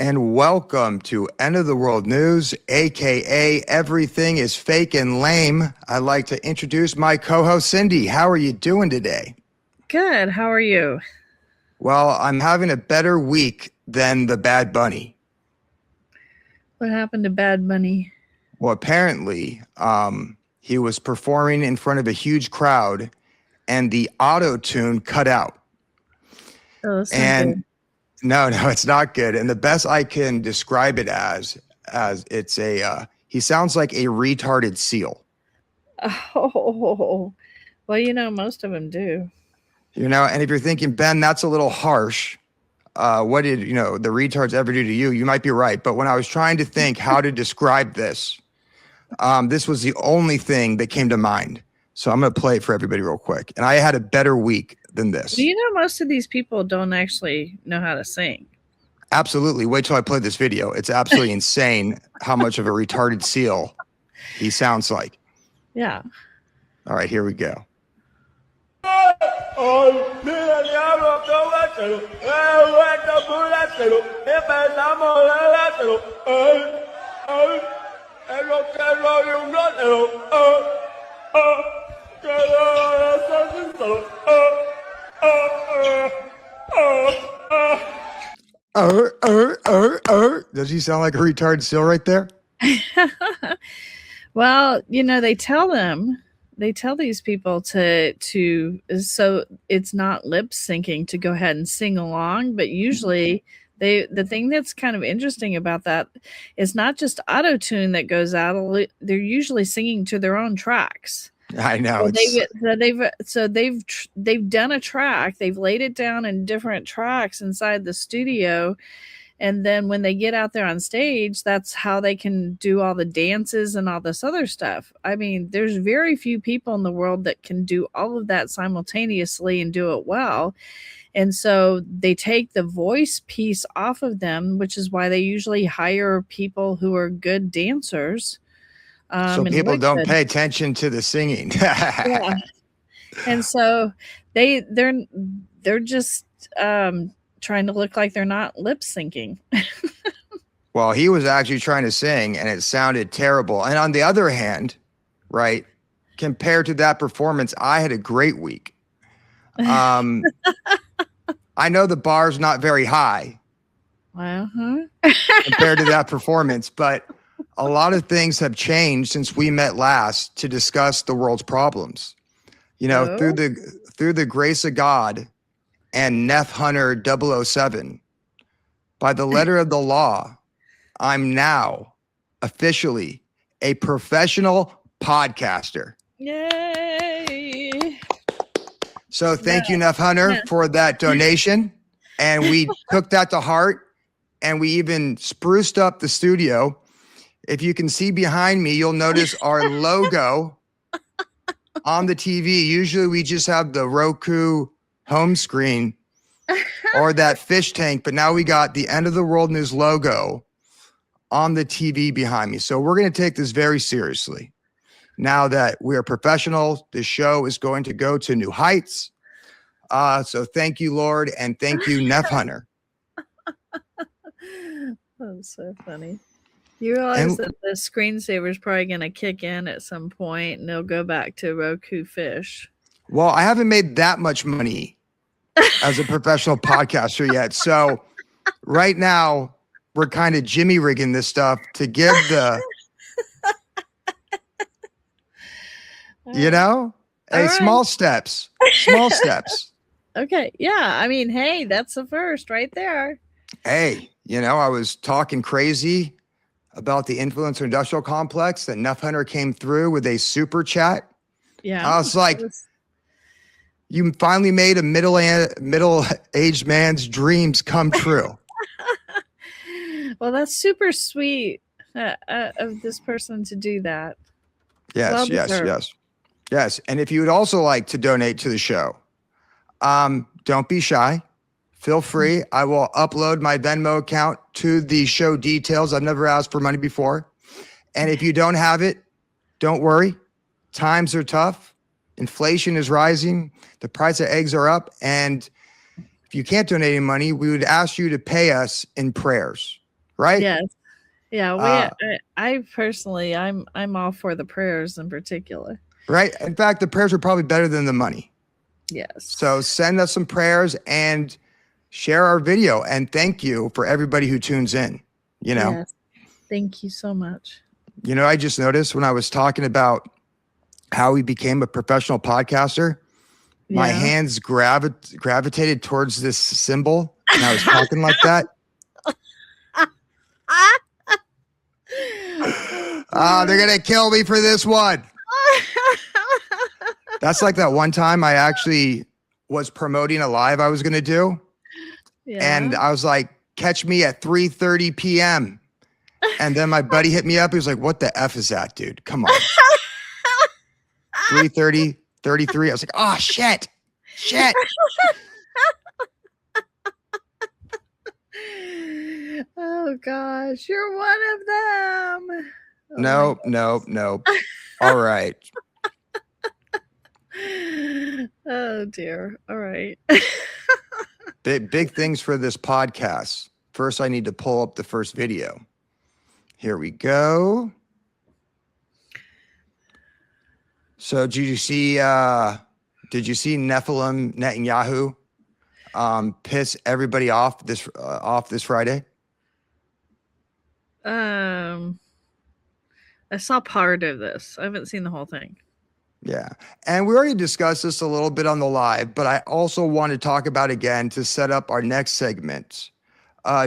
and welcome to End of the World News, aka Everything is Fake and Lame. I'd like to introduce my co-host Cindy. How are you doing today? Good. How are you? Well, I'm having a better week than the Bad Bunny. What happened to Bad Bunny? Well, apparently, he was performing in front of a huge crowd, and the auto-tune cut out. Oh, that's not good. No, it's not good. And the best I can describe it as it's he sounds like a retarded seal. Oh, well, most of them do. And if you're thinking, Ben, that's a little harsh. What did, the retards ever do to you? You might be right. But when I was trying to think how to describe this, this was the only thing that came to mind. So I'm going to play it for everybody real quick. And I had a better week than this. Do you know most of these people don't actually know how to sing? Absolutely. Wait till I play this video. It's absolutely insane how much of a retarded seal he sounds like. Yeah. All right, here we go. Does he sound like a retarded seal right there? Well, they tell these people to so it's not lip syncing, to go ahead and sing along, but usually the thing that's kind of interesting about that is not just auto tune that goes out. They're usually singing to their own tracks. I know. They've done a track. They've laid it down in different tracks inside the studio. And then when they get out there on stage, that's how they can do all the dances and all this other stuff. I mean, there's very few people in the world that can do all of that simultaneously and do it well. And so they take the voice piece off of them, which is why they usually hire people who are good dancers. So people don't pay attention to the singing. Yeah. And so they're just trying to look like they're not lip syncing. Well, he was actually trying to sing and it sounded terrible. And on the other hand, right, compared to that performance, I had a great week. I know the bar's not very high compared to that performance, but a lot of things have changed since we met last to discuss the world's problems. Through the grace of God and Neph Hunter 007, by the letter of the law, I'm now officially a professional podcaster. Yay! So thank you, Neph Hunter, for that donation. And we took that to heart, and we even spruced up the studio. If you can see behind me, you'll notice our logo on the TV. Usually we just have the Roku home screen or that fish tank, but now we got the End of the World News logo on the TV behind me. So we're going to take this very seriously. Now that we're professional, the show is going to go to new heights. So thank you, Lord, and thank you, Neph Hunter. That's so funny. You realize that the screensaver is probably going to kick in at some point and they'll go back to Roku Fish. Well, I haven't made that much money as a professional podcaster yet. So right now we're kind of jimmy rigging this stuff to give the, small steps. Okay. Yeah. I mean, hey, that's the first right there. Hey, I was talking crazy about the influencer industrial complex that Neph Hunter came through with a super chat. Yeah. I was like, you finally made a middle-aged man's dreams come true. Well, that's super sweet of this person to do that. Yes. And if you would also like to donate to the show, don't be shy. Feel free. I will upload my Venmo account to the show details. I've never asked for money before. And if you don't have it, don't worry. Times are tough. Inflation is rising. The price of eggs are up. And if you can't donate any money, we would ask you to pay us in prayers. right? Yes. Yeah, I personally, I'm all for the prayers in particular. Right. In fact, the prayers are probably better than the money. Yes. So send us some prayers and share our video. And thank you for everybody who tunes in. Yes. Thank you so much. I just noticed when I was talking about how we became a professional podcaster, my hands gravitated towards this symbol, and I was talking like that. They're gonna kill me for this one. That's like that one time I actually was promoting a live I was gonna do, and I was like, "Catch me at 3:30 p.m." And then my buddy hit me up. He was like, "What the F is that, dude? Come on." 3:30, 33. I was like, "Oh shit. Oh gosh, you're one of them. Nope. All right. Oh dear. All right. Big things for this podcast. First, I need to pull up the first video. Here we go. So did you see Nephilim Netanyahu piss everybody off this Friday? I saw part of this. I haven't seen the whole thing. Yeah. And we already discussed this a little bit on the live, but I also want to talk about again to set up our next segment,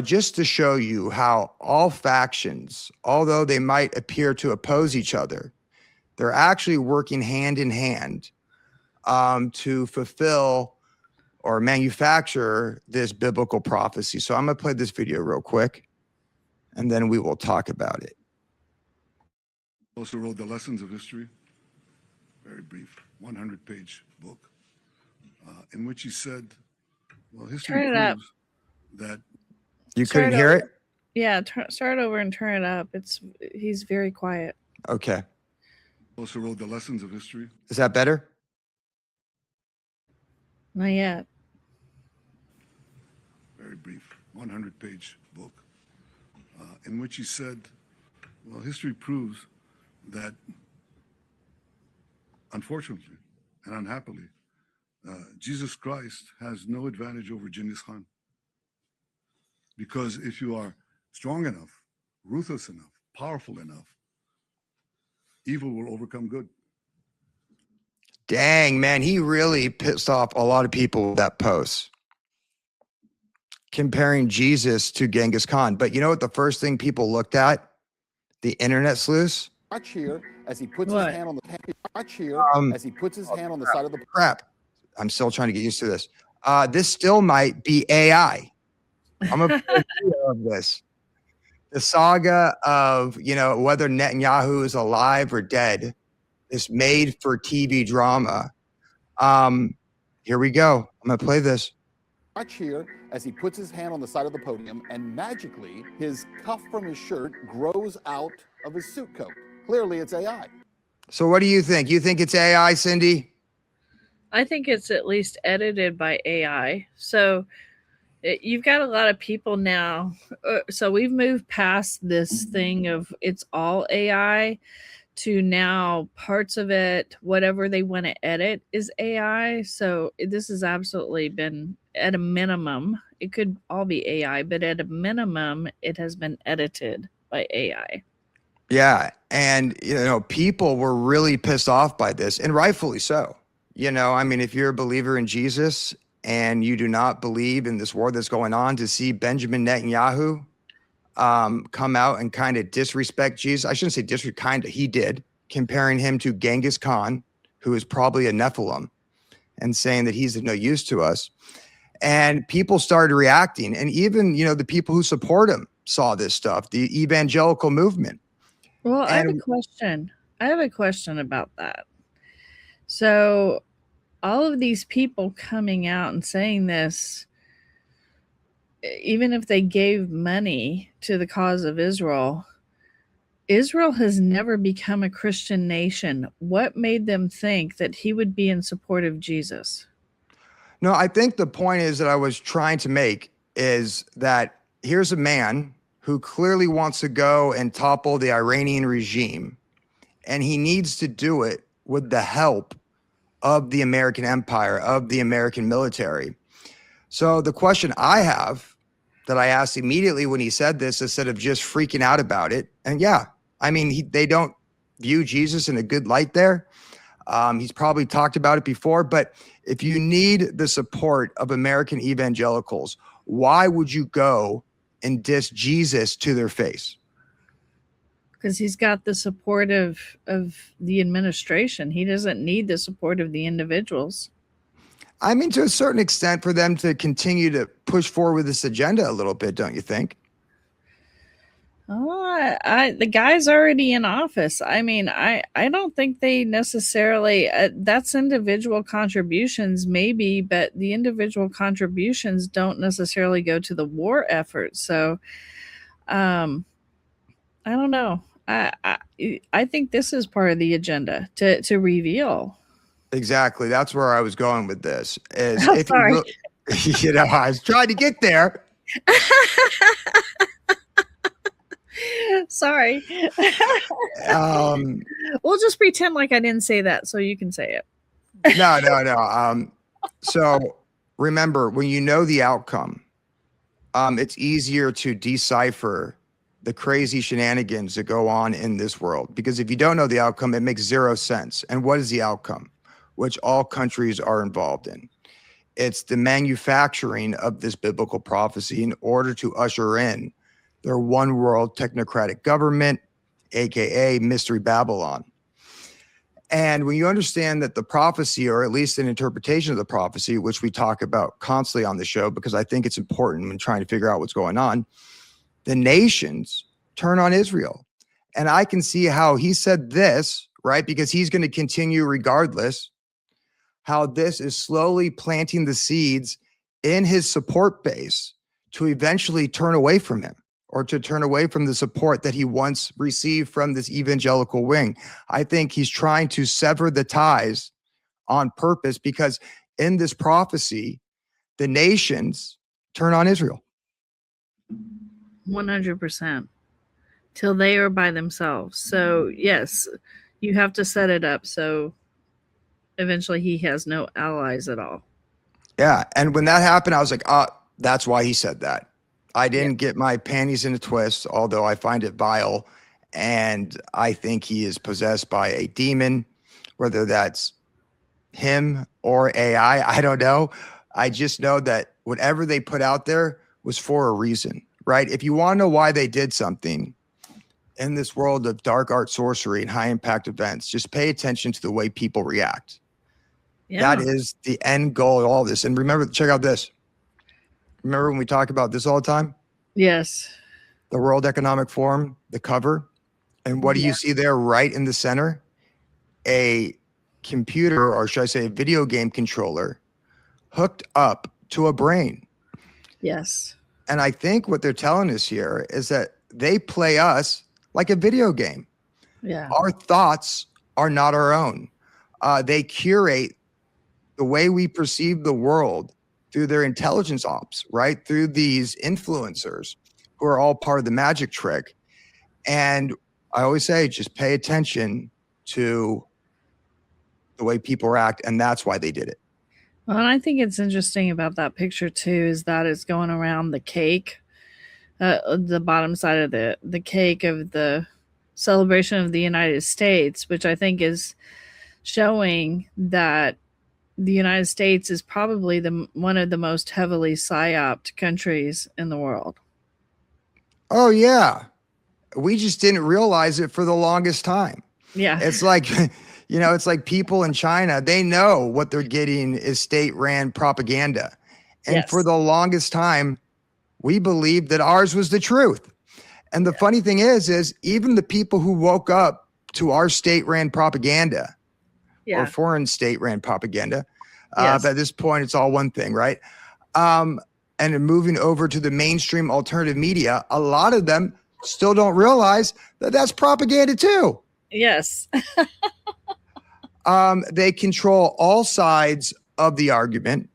just to show you how all factions, although they might appear to oppose each other, they're actually working hand in hand to fulfill or manufacture this biblical prophecy. So I'm going to play this video real quick, and then we will talk about it. Also wrote The Lessons of History, very brief, 100-page book, in which he said, well, history proves that... You couldn't hear it? Yeah, start over and turn it up. He's very quiet. Okay. Also wrote The Lessons of History. Is that better? Not yet. Very brief, 100-page book, in which he said, well, history proves that, unfortunately and unhappily, Jesus Christ has no advantage over Genghis Khan. Because if you are strong enough, ruthless enough, powerful enough, evil will overcome good. Dang, man, he really pissed off a lot of people with that post, comparing Jesus to Genghis Khan. But you know what the first thing people looked at? The internet sleuths. Watch here as he puts his hand on the as he puts his hand on the side of the crap. I'm still trying to get used to this. This still might be AI. I'm gonna put a video of this. The saga of whether Netanyahu is alive or dead. This made for TV drama. Here we go. I'm gonna play this. Watch here as he puts his hand on the side of the podium and magically his cuff from his shirt grows out of his suit coat. Clearly it's AI. So what do you think? You think it's AI, Cindy? I think it's at least edited by AI. So you've got a lot of people now. So we've moved past this thing of it's all AI to now parts of it, whatever they want to edit is AI. So this has absolutely been, at a minimum, it could all be AI, but at a minimum, it has been edited by AI. Yeah. And, people were really pissed off by this, and rightfully so. I mean, if you're a believer in Jesus and you do not believe in this war that's going on, to see Benjamin Netanyahu come out and kind of disrespect Jesus. I shouldn't say disrespect, he did, comparing him to Genghis Khan, who is probably a Nephilim, and saying that he's of no use to us. And people started reacting. And even, the people who support him saw this stuff, the evangelical movement. Well, I have a question. I have a question about that. So all of these people coming out and saying this, even if they gave money to the cause of Israel, Israel has never become a Christian nation. What made them think that he would be in support of Jesus? No, I think the point is that I was trying to make is that here's a man who clearly wants to go and topple the Iranian regime, and he needs to do it with the help of the American empire, of the American military. So the question I have that I asked immediately when he said this, instead of just freaking out about it, and yeah, I mean, they don't view Jesus in a good light there. He's probably talked about it before, but if you need the support of American evangelicals, why would you go and diss Jesus to their face? Because he's got the support of the administration. He doesn't need the support of the individuals. I mean, to a certain extent, for them to continue to push forward with this agenda a little bit, don't you think? Oh, the guy's already in office. I mean, I don't think they necessarily, that's individual contributions maybe, but the individual contributions don't necessarily go to the war effort. So, I don't know. I think this is part of the agenda to reveal. Exactly. That's where I was going with this. Is Oh, if sorry. you know, I was trying to get there. Sorry. We'll just pretend like I didn't say that so you can say it. No. So remember, when you know the outcome, it's easier to decipher the crazy shenanigans that go on in this world. Because if you don't know the outcome, it makes zero sense. And what is the outcome? Which all countries are involved in. It's the manufacturing of this biblical prophecy in order to usher in their one world technocratic government, aka Mystery Babylon. And when you understand that the prophecy, or at least an interpretation of the prophecy, which we talk about constantly on the show, because I think it's important when trying to figure out what's going on, the nations turn on Israel. And I can see how he said this, right? Because he's going to continue regardless, how this is slowly planting the seeds in his support base to eventually turn away from him, or to turn away from the support that he once received from this evangelical wing. I think he's trying to sever the ties on purpose, because in this prophecy, the nations turn on Israel. 100%. Till they are by themselves. So yes, you have to set it up so eventually he has no allies at all. Yeah. And when that happened, I was like, that's why he said that. I didn't get my panties in a twist, although I find it vile. And I think he is possessed by a demon, whether that's him or AI. I don't know. I just know that whatever they put out there was for a reason, right? If you want to know why they did something in this world of dark art, sorcery, and high impact events, just pay attention to the way people react. Yeah. That is the end goal of all this. And remember, check out this. Remember when we talk about this all the time? Yes. The World Economic Forum, the cover. And what do you see there right in the center? A computer, or should I say a video game controller, hooked up to a brain. Yes. And I think what they're telling us here is that they play us like a video game. Yeah. Our thoughts are not our own. They curate the way we perceive the world through their intelligence ops, right? Through these influencers who are all part of the magic trick. And I always say, just pay attention to the way people act. And that's why they did it. Well, and I think it's interesting about that picture too, is that it's going around the cake, the bottom side of the cake of the celebration of the United States, which I think is showing that the United States is probably one of the most heavily psyoped countries in the world. Oh, yeah. We just didn't realize it for the longest time. Yeah. It's like, you know, it's like people in China, they know what they're getting is state-ran propaganda. And for the longest time, we believed that ours was the truth. And the funny thing is even the people who woke up to our state-ran propaganda, or foreign state-ran propaganda, but at this point, it's all one thing, right? And moving over to the mainstream alternative media, a lot of them still don't realize that that's propaganda too. Yes. They control all sides of the argument.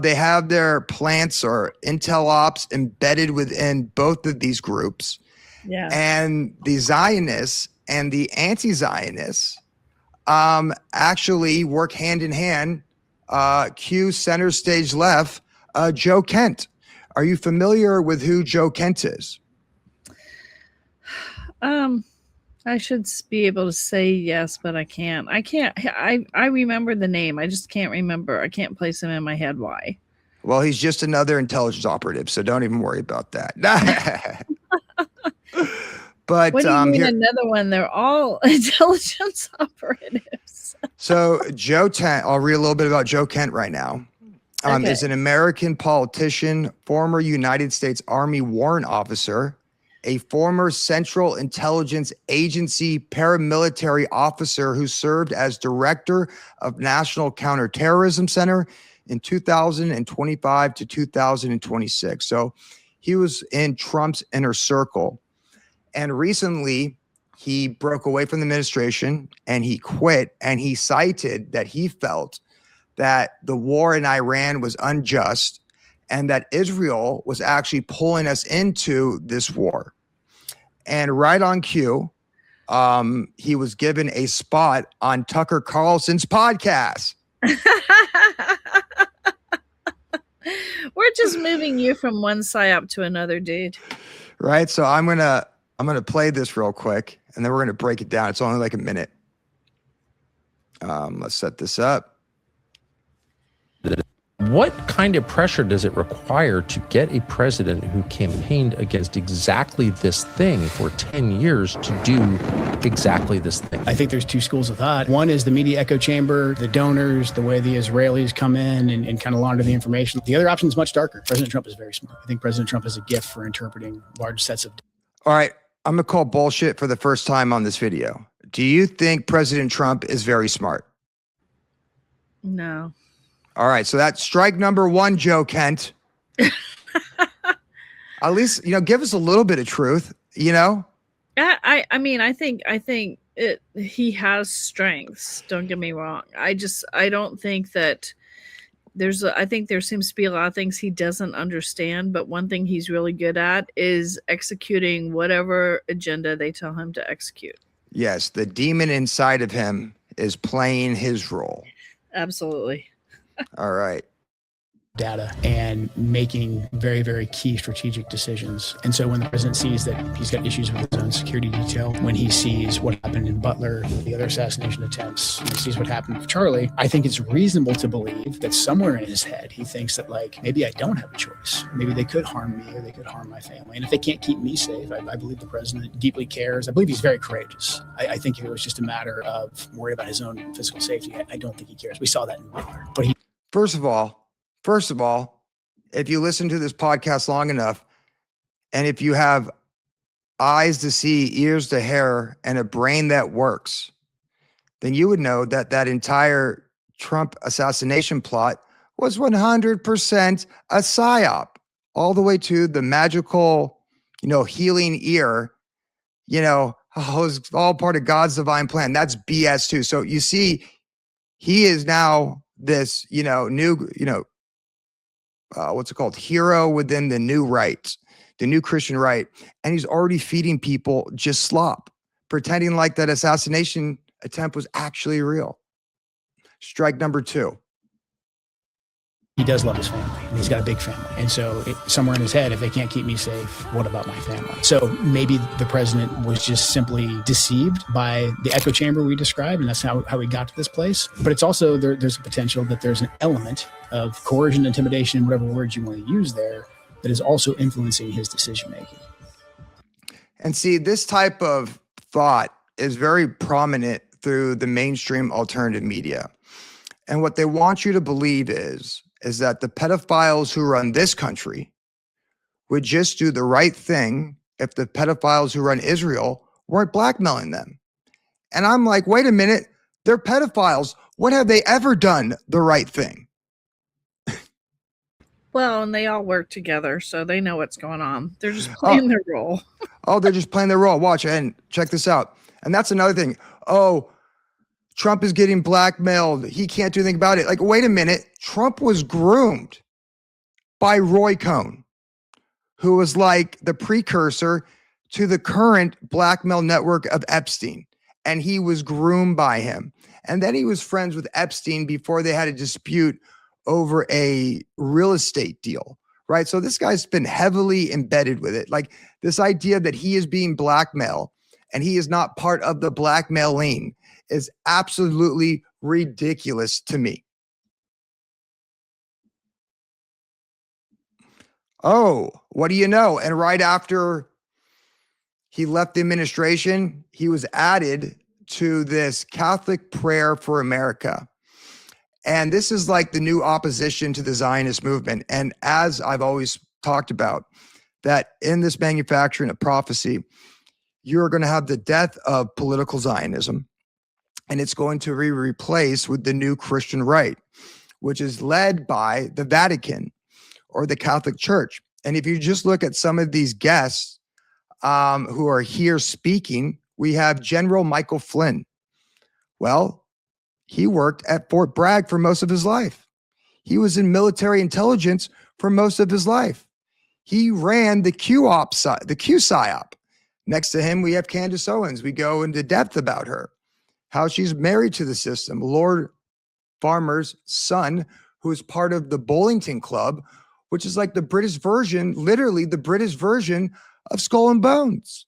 They have their plants or intel ops embedded within both of these groups. Yeah. And the Zionists and the anti-Zionists actually work hand in hand. Cue center stage left, Joe Kent. Are you familiar with who Joe Kent is? I should be able to say yes, but I can't. I remember the name. I just can't remember. I can't place him in my head. Why? Well, he's just another intelligence operative, so don't even worry about that. But what do you mean another one? They're all intelligence operatives. So Joe Kent, I'll read a little bit about Joe Kent right now. Okay. Is an American politician, former United States Army warrant officer, a former Central Intelligence Agency paramilitary officer who served as director of National Counterterrorism Center in 2025 to 2026. So he was in Trump's inner circle. And recently he broke away from the administration and he quit, and he cited that he felt that the war in Iran was unjust and that Israel was actually pulling us into this war. And right on cue, he was given a spot on Tucker Carlson's podcast. We're just moving you from one PSYOP to another, dude. Right. So I'm gonna play this real quick, and then we're gonna break it down. It's only like a minute. Let's set this up. What kind of pressure does it require to get a president who campaigned against exactly this thing for 10 years to do exactly this thing? I think there's two schools of thought. One is the media echo chamber, the donors, the way the Israelis come in and kind of launder the information. The other option is much darker. President Trump is very smart. I think President Trump has a gift for interpreting large sets of. All right. I'm going to call bullshit for the first time on this video. Do you think President Trump is very smart? No. All right. So that's strike number one, Joe Kent. At least, give us a little bit of truth, I mean, I think he has strengths. Don't get me wrong. I don't think that I think there seems to be a lot of things he doesn't understand, but one thing he's really good at is executing whatever agenda they tell him to execute. Yes. The demon inside of him is playing his role. Absolutely. All right. Data and making very, very key strategic decisions. And so when the president sees that he's got issues with his own security detail, when he sees what happened in Butler, the other assassination attempts, when he sees what happened with Charlie, I think it's reasonable to believe that somewhere in his head, he thinks that maybe I don't have a choice. Maybe they could harm me or they could harm my family. And if they can't keep me safe, I believe the president deeply cares. I believe he's very courageous. I think if it was just a matter of worry about his own physical safety, I don't think he cares. We saw that in Butler. But First of all, if you listen to this podcast long enough, and if you have eyes to see, ears to hear, and a brain that works, then you would know that that entire Trump assassination plot was 100% a PSYOP, all the way to the magical, healing ear, it's all part of God's divine plan. That's BS too. So you see, he is now this, new, what's it called? Hero within the new right, the new Christian right. And he's already feeding people just slop, pretending like that assassination attempt was actually real. Strike number two. He does love his family, and he's got a big family. And so somewhere in his head, if they can't keep me safe, what about my family? So maybe the president was just simply deceived by the echo chamber we described, and that's how we got to this place. But it's also, there's a potential that there's an element of coercion, intimidation, whatever words you want to use there, that is also influencing his decision-making. And see, this type of thought is very prominent through the mainstream alternative media. And what they want you to believe is that the pedophiles who run this country would just do the right thing if the pedophiles who run Israel weren't blackmailing them. And I'm like, wait a minute, they're pedophiles. When have they ever done the right thing? Well, and they all work together, so they know what's going on. They're just playing their role. They're just playing their role. Watch, and check this out. And that's another thing. Trump is getting blackmailed. He can't do anything about it. Wait a minute. Trump was groomed. by Roy Cohn, who was like the precursor to the current blackmail network of Epstein. And he was groomed by him. And then he was friends with Epstein before they had a dispute over a real estate deal, right? So this guy's been heavily embedded with it. Like this idea that he is being blackmailed and he is not part of the blackmailing is absolutely ridiculous to me. Oh, what do you know? And right after he left the administration, he was added to this Catholic Prayer for America. And this is like the new opposition to the Zionist movement. And as I've always talked about, that in this manufacturing of prophecy, you're going to have the death of political Zionism, and it's going to be replaced with the new Christian right, which is led by the Vatican or the Catholic Church. And if you just look at some of these guests who are here speaking, we have General Michael Flynn. Well, he worked at Fort Bragg for most of his life. He was in military intelligence for most of his life. He ran the PSYOP. Next to him, we have Candace Owens. We go into depth about her, how she's married to the system. Lord Farmer's son, who is part of the Bollington Club, which is like the British version, literally the British version of Skull and Bones.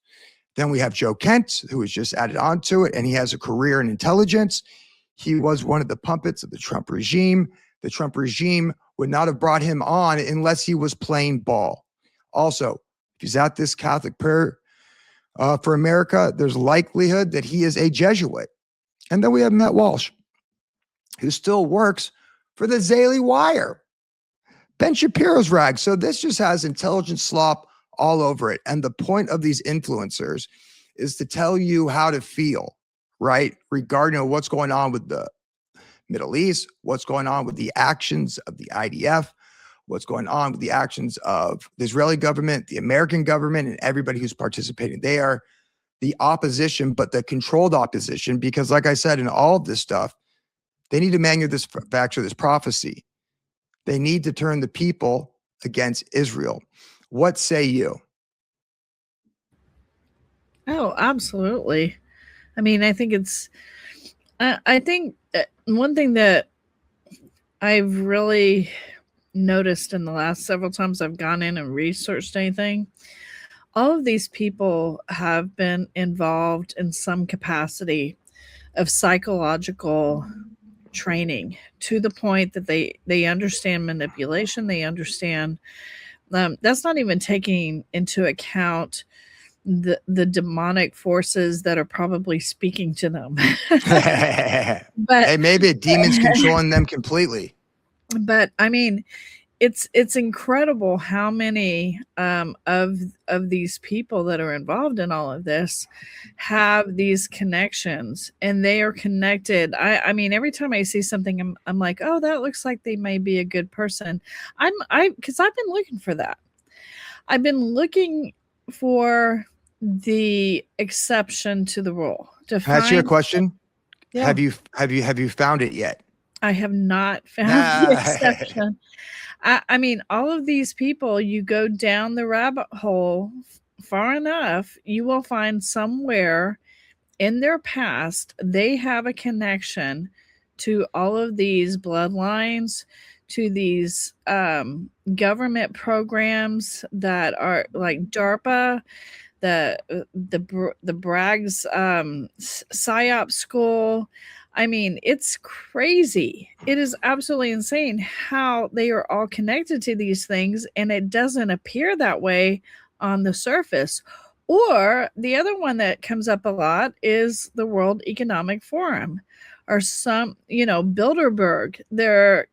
Then we have Joe Kent, who was just added onto it, and he has a career in intelligence. He was one of the puppets of the Trump regime. The Trump regime would not have brought him on unless he was playing ball. Also, if he's at this Catholic Prayer for America, there's likelihood that he is a Jesuit. And then we have Matt Walsh, who still works for the Daily Wire. Ben Shapiro's rag. So this just has intelligence slop all over it. And the point of these influencers is to tell you how to feel, right? Regarding what's going on with the Middle East, what's going on with the actions of the IDF, what's going on with the actions of the Israeli government, the American government, and everybody who's participating. They are the opposition, but the controlled opposition, because like I said, in all of this stuff, they need to manufacture this prophecy. They need to turn the people against Israel. What say you? Oh, absolutely. I mean, I think I think one thing that I've really noticed in the last several times I've gone in and researched anything, all of these people have been involved in some capacity of psychological training to the point that they understand manipulation. They understand that's not even taking into account the demonic forces that are probably speaking to them. But hey, maybe a demon's controlling them completely. But I mean, it's incredible how many of these people that are involved in all of this have these connections, and they are connected. I mean, every time I see something, I'm like, oh, that looks like they may be a good person. Because I've been looking for that. I've been looking for the exception to the rule. To Can I ask you a question? Yeah. Have you found it yet? I have not found the exception. I mean, all of these people, you go down the rabbit hole far enough, you will find somewhere in their past, they have a connection to all of these bloodlines, to these government programs that are like DARPA, the Bragg's PSYOP school. I mean, it's crazy. It is absolutely insane how they are all connected to these things, and it doesn't appear that way on the surface. Or the other one that comes up a lot is the World Economic Forum, or some, Bilderberg. They're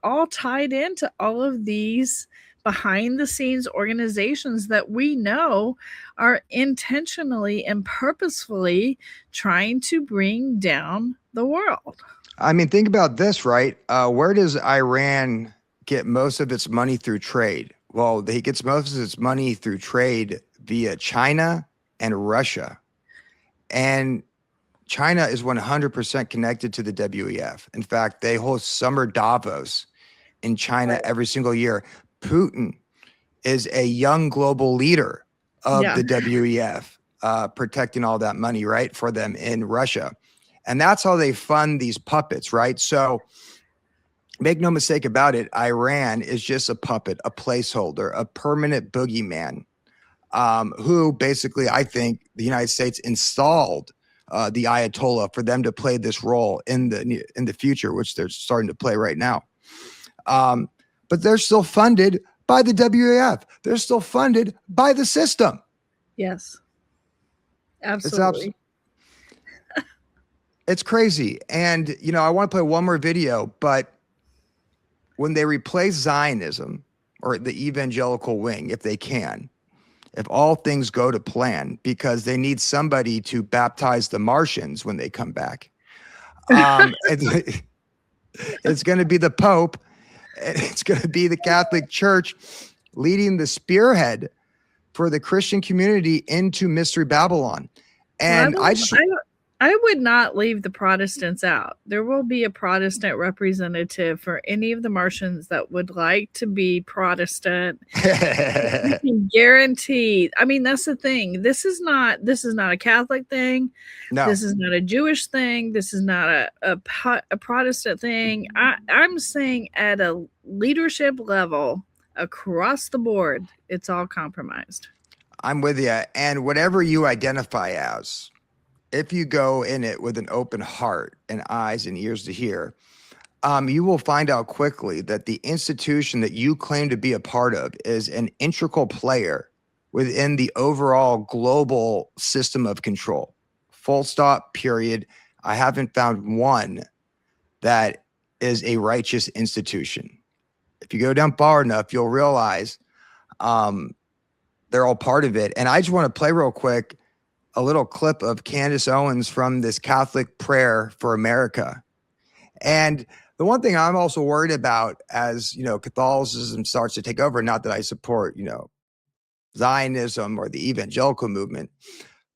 all tied into all of these behind the scenes organizations that we know are intentionally and purposefully trying to bring down the world. I mean, think about this, right? Where does Iran get most of its money through trade? Well, he gets most of its money through trade via China and Russia. And China is 100% connected to the WEF. In fact, they host Summer Davos in China every single year. Putin is a young global leader of the WEF, protecting all that money, right, for them in Russia. And that's how they fund these puppets, right? So make no mistake about it, Iran is just a puppet, a placeholder, a permanent boogeyman, who basically, I think, the United States installed the Ayatollah for them to play this role in the future, which they're starting to play right now. But they're still funded by the WEF. They're still funded by the system. Yes, absolutely. It's crazy. And, I want to play one more video, but when they replace Zionism or the evangelical wing, if they can, if all things go to plan, because they need somebody to baptize the Martians when they come back, it's going to be the Pope. It's going to be the Catholic Church leading the spearhead for the Christian community into Mystery Babylon. And I would not leave the Protestants out. There will be a Protestant representative for any of the Martians that would like to be Protestant. Guaranteed. I mean, that's the thing. This is not a Catholic thing. No. This is not a Jewish thing. This is not a Protestant thing. I'm saying at a leadership level across the board, it's all compromised. I'm with you. And whatever you identify as, if you go in it with an open heart and eyes and ears to hear, you will find out quickly that the institution that you claim to be a part of is an integral player within the overall global system of control. Full stop, period. I haven't found one that is a righteous institution. If you go down far enough, you'll realize they're all part of it. And I just want to play real quick a little clip of Candace Owens from this Catholic prayer for America. And the one thing I'm also worried about as, Catholicism starts to take over, not that I support, Zionism or the evangelical movement,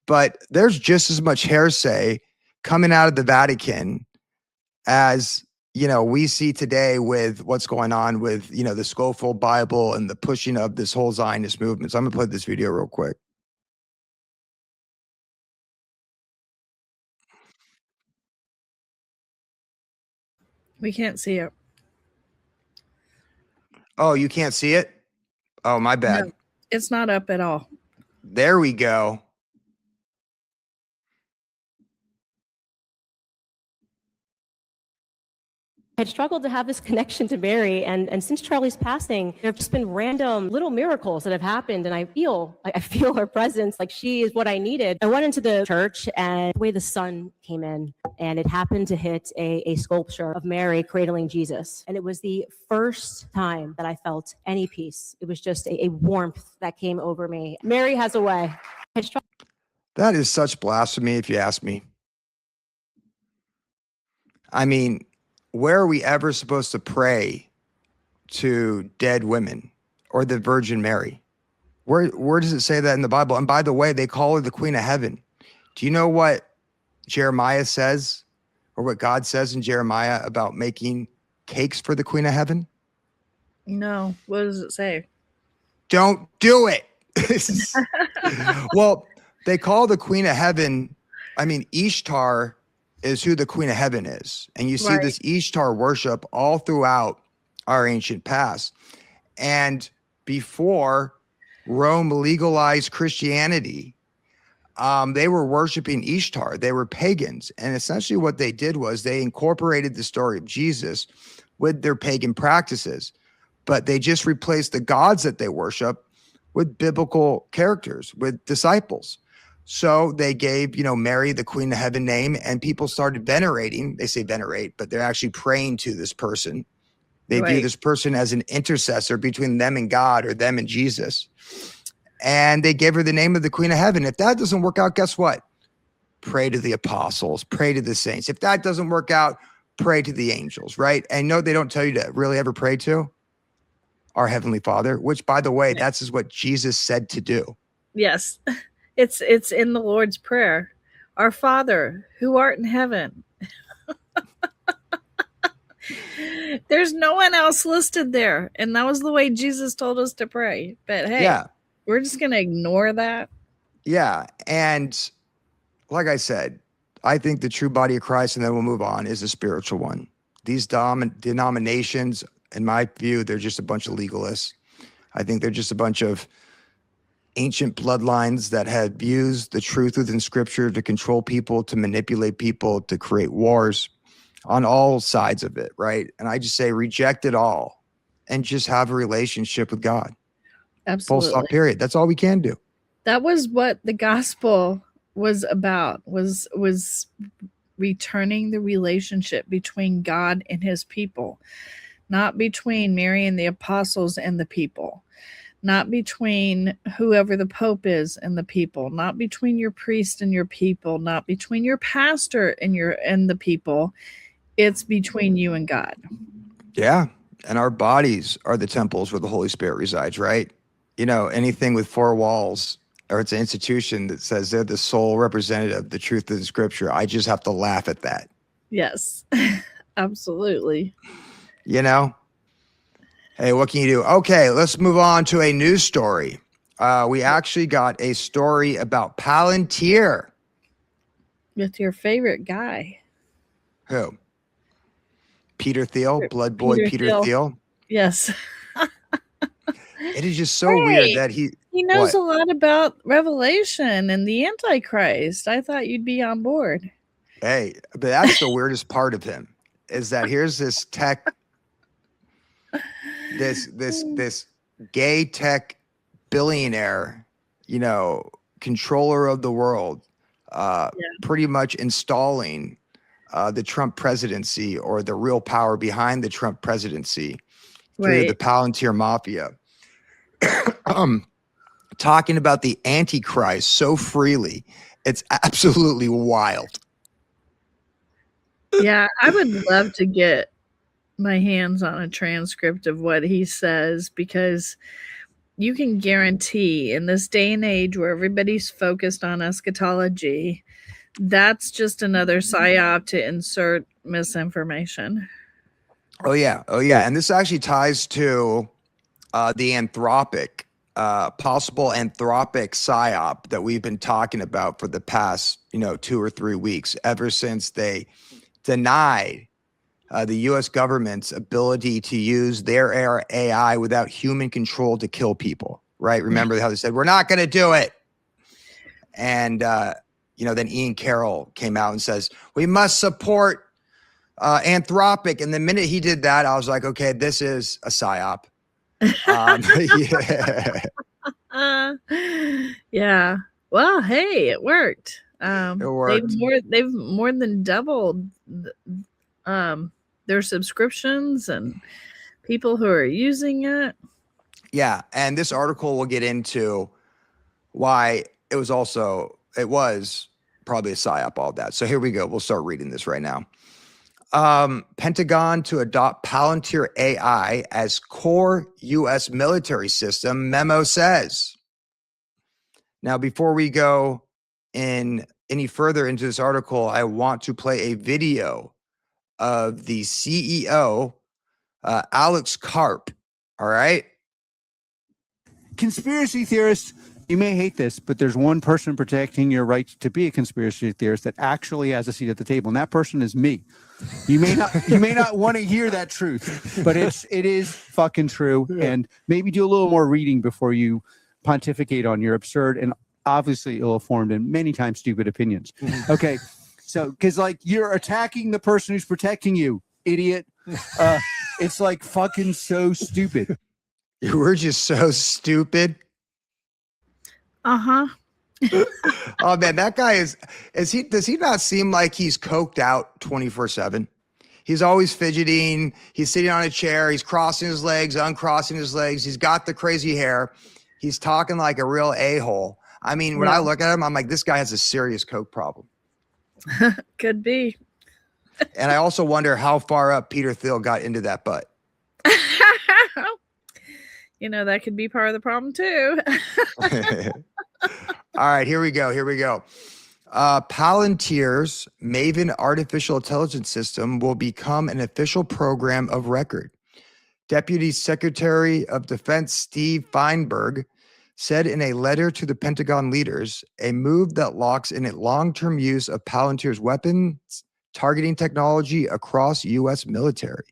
but there's just as much hearsay coming out of the Vatican as, we see today with what's going on with, the Scofield Bible and the pushing of this whole Zionist movement. So I'm gonna play this video real quick. We can't see it. Oh, you can't see it? Oh, my bad. No, it's not up at all. There we go. Had struggled to have this connection to Mary, and since Charlie's passing, there have just been random little miracles that have happened, and I feel her presence, like she is what I needed. I went into the church, and the way the sun came in, and it happened to hit a sculpture of Mary cradling Jesus, and it was the first time that I felt any peace. It was just a warmth that came over me. Mary has a way. That is such blasphemy, if you ask me. I mean, where are we ever supposed to pray to dead women or the Virgin Mary? Where does it say that in the Bible? And by the way, they call her the Queen of Heaven. Do you know what Jeremiah says, or what God says in Jeremiah about making cakes for the Queen of Heaven? No. What does it say? Don't do it. Well, they call the Queen of Heaven, Ishtar is who the Queen of Heaven is. And you see this Ishtar worship all throughout our ancient past. And before Rome legalized Christianity, they were worshiping Ishtar. They were pagans. And essentially what they did was they incorporated the story of Jesus with their pagan practices, but they just replaced the gods that they worship with biblical characters, with disciples. So they gave, Mary the Queen of Heaven name, and people started venerating. They say venerate, but they're actually praying to this person. They view this person as an intercessor between them and God, or them and Jesus. And they gave her the name of the Queen of Heaven. If that doesn't work out, guess what? Pray to the apostles, pray to the saints. If that doesn't work out, pray to the angels, right? And no, they don't tell you to really ever pray to our Heavenly Father, which, by the way, that's what Jesus said to do. Yes. It's in the Lord's Prayer. Our Father, who art in heaven. There's no one else listed there. And that was the way Jesus told us to pray. But hey, Yeah. we're just going to ignore that. Yeah. And like I said, I think the true body of Christ, and then we'll move on, is a spiritual one. These denominations, in my view, they're just a bunch of legalists. I think they're just a bunch of ancient bloodlines that have used the truth within Scripture to control people, to manipulate people, to create wars on all sides of it, right? And I just say reject it all and just have a relationship with God. Absolutely. Full stop, period. That's all we can do. That was what the gospel was about, was returning the relationship between God and his people, not between Mary and the apostles and the people, not between whoever the Pope is and the people, not between your priest and your people, not between your pastor and the people. It's between you and God. Yeah. And our bodies are the temples where the Holy Spirit resides, right? You know, anything with four walls, or it's an institution that says they're the sole representative of the truth of the Scripture, I just have to laugh at that. Yes, absolutely. You know? Hey, what can you do? Okay, let's move on to a news story. We actually got a story about Palantir. With your favorite guy. Who? Peter Thiel, Blood Boy Peter Thiel. Yes. It is just so weird that he knows a lot about Revelation and the Antichrist. I thought you'd be on board. Hey, but that's the weirdest part of him, is that here's this tech, this gay tech billionaire, you know, controller of the world, pretty much installing the Trump presidency, or the real power behind the Trump presidency, through the Palantir mafia. Talking about the Antichrist so freely, it's absolutely wild. Yeah, I would love to get my hands on a transcript of what he says, because you can guarantee in this day and age where everybody's focused on eschatology, that's just another PSYOP to insert misinformation. Oh yeah. And this actually ties to the Anthropic, possible Anthropic PSYOP that we've been talking about for the past, 2 or 3 weeks, ever since they denied the U.S. government's ability to use their AI without human control to kill people, right? Remember how they said, we're not going to do it. And, then Ian Carroll came out and says, we must support Anthropic. And the minute he did that, I was like, okay, this is a PSYOP. Yeah. Well, hey, it worked. It worked. They've more than doubled their subscriptions and people who are using it. Yeah. And this article will get into why it was probably a PSYOP, all that. So here we go. We'll start reading this right now. Pentagon to adopt Palantir AI as core U.S. military system, memo says. Now, before we go any further into this article, I want to play a video of the CEO, Alex Karp. All right. Conspiracy theorists, you may hate this, but there's one person protecting your right to be a conspiracy theorist that actually has a seat at the table, and that person is me. You may not want to hear that truth, but it is fucking true. Yeah. And maybe do a little more reading before you pontificate on your absurd and obviously ill-informed and many times stupid opinions. Okay, so because you're attacking the person who's protecting you, idiot. It's fucking so stupid. You were just so stupid. Uh-huh. Oh man, that guy does he not seem like he's coked out 24/7? He's always fidgeting. He's sitting on a chair. He's crossing his legs, uncrossing his legs. He's got the crazy hair. He's talking like a real a-hole. I mean, when I look at him, I'm like, this guy has a serious coke problem. Could be. And I also wonder how far up Peter Thiel got into that butt. That could be part of the problem too. All right, here we go. Palantir's Maven artificial intelligence system will become an official program of record. Deputy Secretary of Defense Steve Feinberg said in a letter to the Pentagon leaders, a move that locks in a long-term use of Palantir's weapons targeting technology across U.S. military.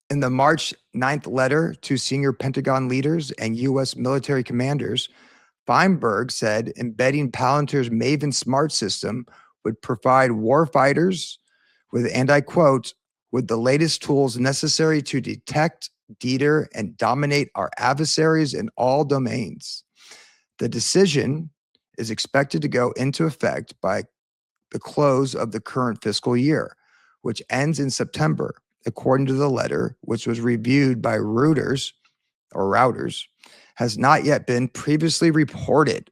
In the March 9th letter to senior Pentagon leaders and U.S. military commanders, Feinberg said embedding Palantir's Maven smart system would provide warfighters with, and I quote, with the latest tools necessary to detect, deter, and dominate our adversaries in all domains. The decision is expected to go into effect by the close of the current fiscal year, which ends in September, according to the letter, which was reviewed by routers, has not yet been previously reported.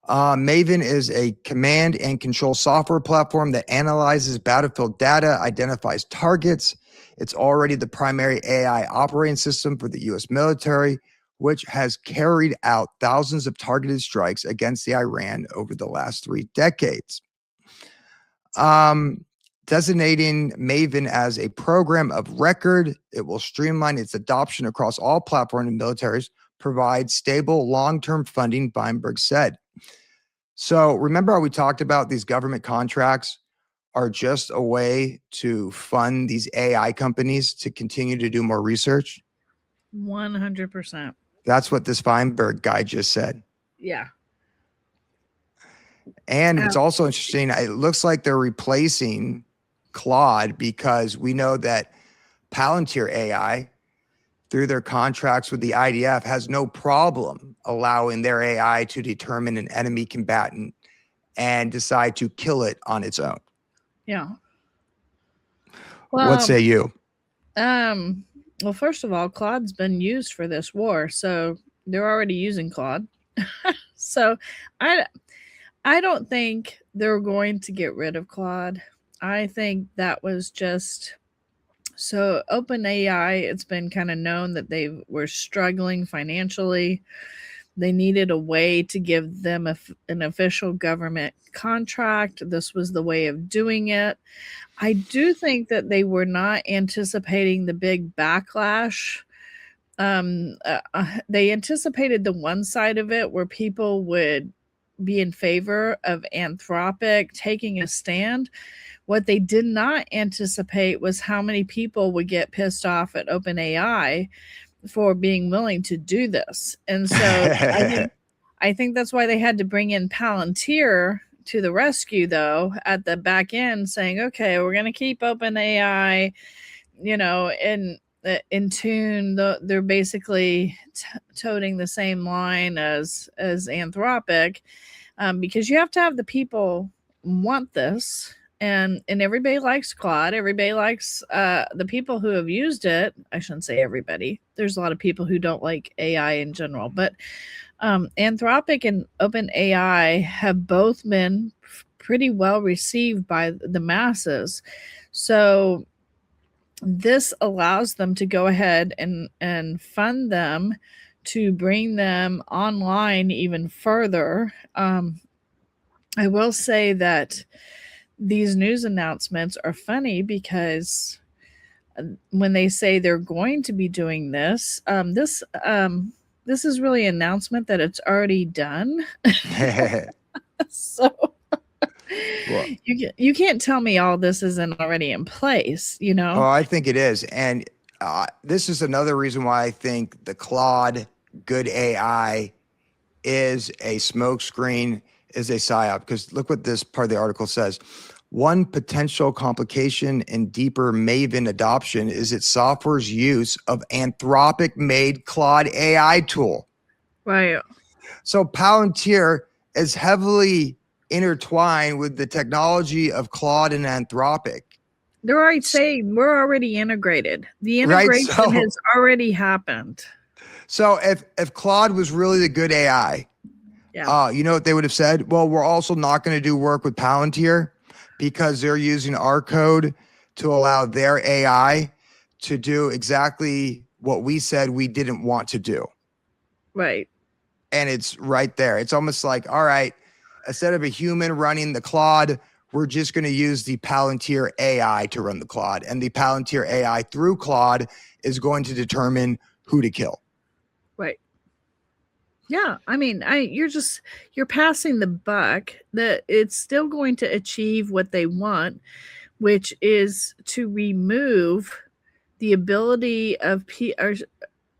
Maven is a command and control software platform that analyzes battlefield data, identifies targets. It's already the primary AI operating system for the U.S. military, which has carried out thousands of targeted strikes against the Iran over the last 3 decades. Designating Maven as a program of record, it will streamline its adoption across all platforms and militaries, provide stable long-term funding, Feinberg said. So remember how we talked about these government contracts are just a way to fund these AI companies to continue to do more research? 100%. That's what this Feinberg guy just said. Yeah. And it's also interesting. It looks like they're replacing Claude because we know that Palantir AI, through their contracts with the IDF, has no problem allowing their AI to determine an enemy combatant and decide to kill it on its own. Yeah. Well, what say you? Well, first of all, Claude's been used for this war, so they're already using Claude. So I don't think they're going to get rid of Claude. I think that was just so OpenAI. It's been kind of known that they were struggling financially. They needed a way to give them an official government contract. This was the way of doing it. I do think that they were not anticipating the big backlash. They anticipated the one side of it where people would be in favor of Anthropic taking a stand. What they did not anticipate was how many people would get pissed off at OpenAI for being willing to do this. And so I think that's why they had to bring in Palantir to the rescue, though, at the back end, saying, okay, we're going to keep OpenAI, in tune. They're basically toting the same line as Anthropic, because you have to have the people want this. And everybody likes Claude. Everybody likes the people who have used it. I shouldn't say everybody. There's a lot of people who don't like AI in general. But Anthropic and OpenAI have both been pretty well received by the masses. So this allows them to go ahead and fund them to bring them online even further. I will say that these news announcements are funny because when they say they're going to be doing this, this is really an announcement that it's already done. So well, you can't tell me all this isn't already in place, Oh, I think it is. And this is another reason why I think the Claude good AI is a smokescreen, is a PSYOP, because look what this part of the article says. One potential complication in deeper Maven adoption is its software's use of Anthropic-made Claude AI tool. Right. So Palantir is heavily intertwined with the technology of Claude and Anthropic. They're already saying we're already integrated. The integration has already happened. So if Claude was really the good AI, you know what they would have said? Well, we're also not going to do work with Palantir because they're using our code to allow their AI to do exactly what we said we didn't want to do. Right. and it's right there. It's almost like, all right, instead of a human running the Claude, we're just going to use the Palantir AI to run the Claude. And the Palantir AI through Claude is going to determine who to kill. Right. Yeah. I mean, you're passing the buck. That it's still going to achieve what they want, which is to remove the ability of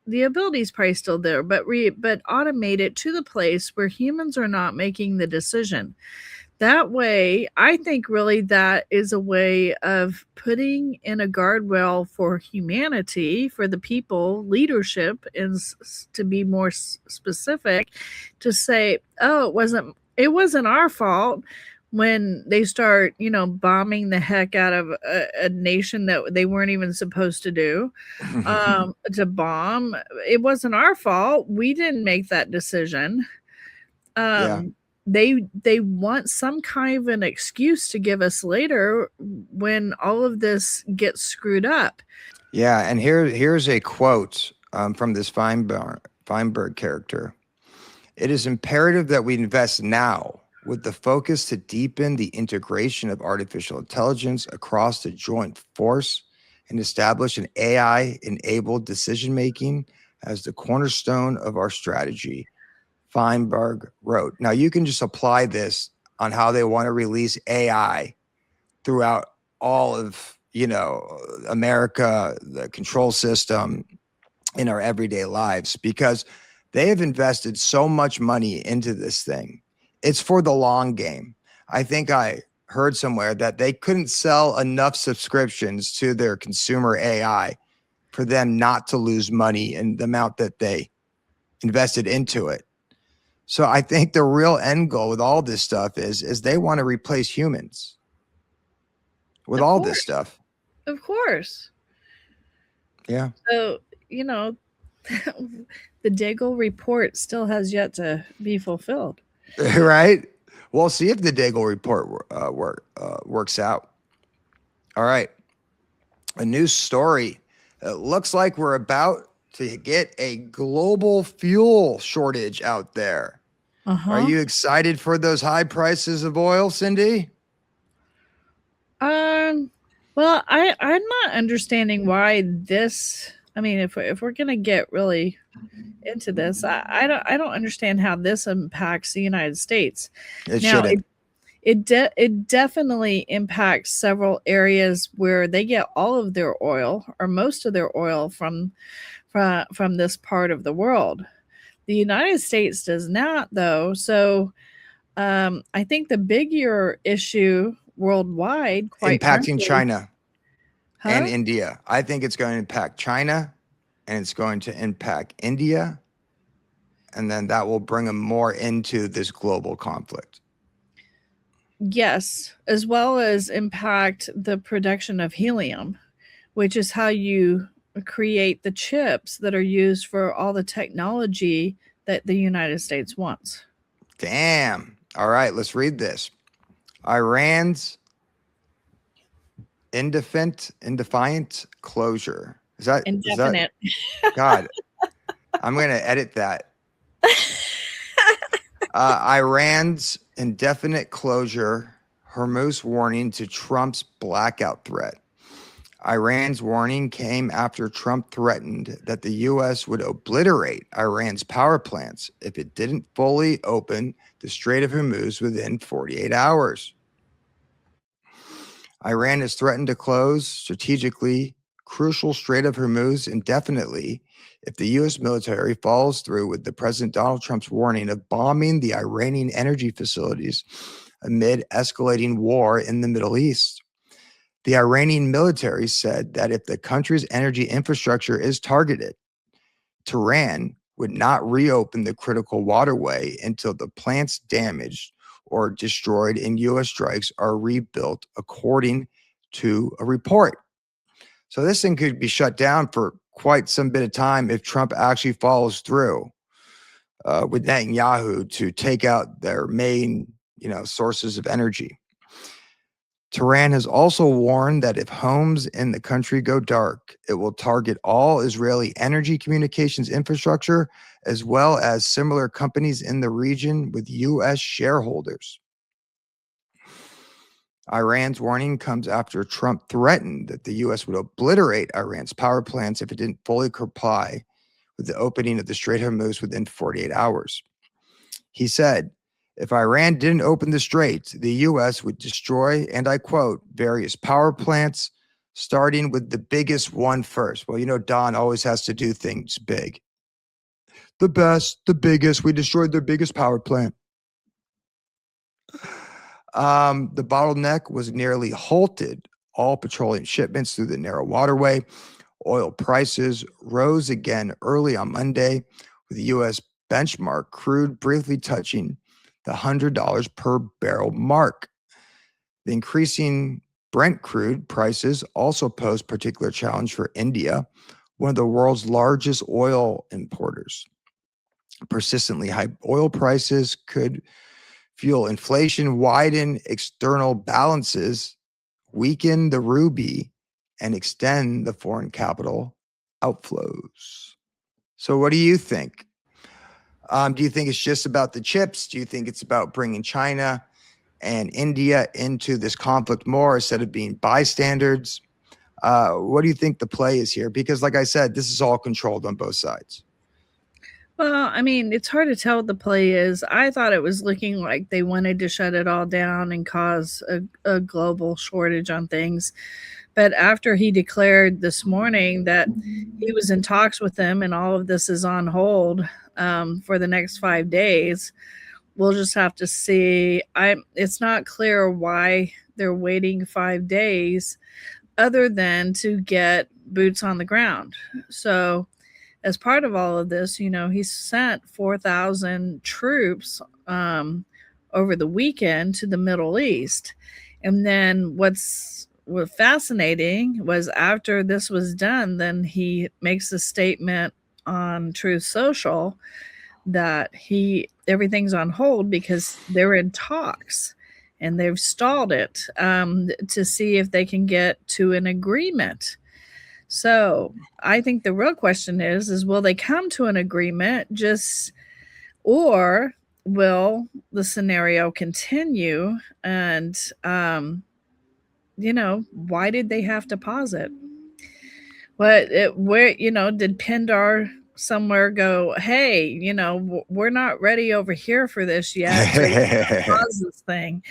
the ability is probably still there, but automate it to the place where humans are not making the decision. That way, I think really that is a way of putting in a guardrail for humanity, for the people, leadership, is to be more specific, to say, oh, it wasn't our fault when they start, bombing the heck out of a nation that they weren't even supposed to do, to bomb. It wasn't our fault. We didn't make that decision. They want some kind of an excuse to give us later when all of this gets screwed up. Yeah, and here's a quote from this Feinberg character. It is imperative that we invest now with the focus to deepen the integration of artificial intelligence across the joint force and establish an AI-enabled decision-making as the cornerstone of our strategy, Feinberg wrote. Now, you can just apply this on how they want to release AI throughout all of, America, the control system in our everyday lives, because they have invested so much money into this thing. It's for the long game. I think I heard somewhere that they couldn't sell enough subscriptions to their consumer AI for them not to lose money in the amount that they invested into it. So I think the real end goal with all this stuff is they want to replace humans with all this stuff. Of course. Yeah. So, the Daigle report still has yet to be fulfilled. Right. We'll see if the Daigle report works out. All right. A new story. It looks like we're about to get a global fuel shortage out there. Are you excited for those high prices of oil, Cindy? Well, I'm not understanding why this. I mean, if we're gonna get really into this, I don't understand how this impacts the United States. It shouldn't. It definitely impacts several areas where they get all of their oil or most of their oil from this part of the world. The United States does not, though. So I think the bigger issue worldwide, quite impacting frankly, China and India. I think it's going to impact China and it's going to impact India. And then that will bring them more into this global conflict. Yes, as well as impact the production of helium, which is how you create the chips that are used for all the technology that the United States wants. Damn. All right, let's read this. Iran's indefiant closure. Is that indefinite? God, I'm going to edit that. Iran's indefinite closure, Hormuz warning to Trump's blackout threat. Iran's warning came after Trump threatened that the U.S. would obliterate Iran's power plants if it didn't fully open the Strait of Hormuz within 48 hours. Iran has threatened to close strategically crucial Strait of Hormuz indefinitely if the U.S. military follows through with the President Donald Trump's warning of bombing the Iranian energy facilities amid escalating war in the Middle East. The Iranian military said that if the country's energy infrastructure is targeted, Tehran would not reopen the critical waterway until the plants damaged or destroyed in U.S. strikes are rebuilt, according to a report. So this thing could be shut down for quite some bit of time if Trump actually follows through with Netanyahu to take out their main, sources of energy. Tehran has also warned that if homes in the country go dark, it will target all Israeli energy communications infrastructure, as well as similar companies in the region with U.S. shareholders. Iran's warning comes after Trump threatened that the U.S. would obliterate Iran's power plants if it didn't fully comply with the opening of the Strait of Hormuz within 48 hours. He said, if Iran didn't open the straits, the U.S. would destroy, and I quote, various power plants, starting with the biggest one first. Well, you know, Don always has to do things big. The best, the biggest. We destroyed their biggest power plant. The bottleneck was nearly halted all petroleum shipments through the narrow waterway. Oil prices rose again early on Monday, with the U.S. benchmark crude briefly touching the $100 per barrel mark. The increasing Brent crude prices also pose particular challenge for India, one of the world's largest oil importers. Persistently high oil prices could fuel inflation, widen external balances, weaken the rupee, and extend the foreign capital outflows. So what do you think? Do you think it's just about the chips? Do you think it's about bringing China and India into this conflict more instead of being bystanders? What do you think the play is here? Because like I said, this is all controlled on both sides. Well, I mean, it's hard to tell what the play is. I thought it was looking like they wanted to shut it all down and cause a global shortage on things. But after he declared this morning that he was in talks with them and all of this is on hold for the next 5 days, we'll just have to see. It's not clear why they're waiting 5 days other than to get boots on the ground. So as part of all of this, you know, he sent 4,000 troops over the weekend to the Middle East. And then what's fascinating was after this was done, then he makes a statement on Truth Social that everything's on hold because they're in talks and they've stalled it to see if they can get to an agreement. So I think the real question is will they come to an agreement or will the scenario continue? And, you know, why did they have to pause it? Where, you know, did Pindar somewhere go, hey, you know, we're not ready over here for this yet. So pause this thing.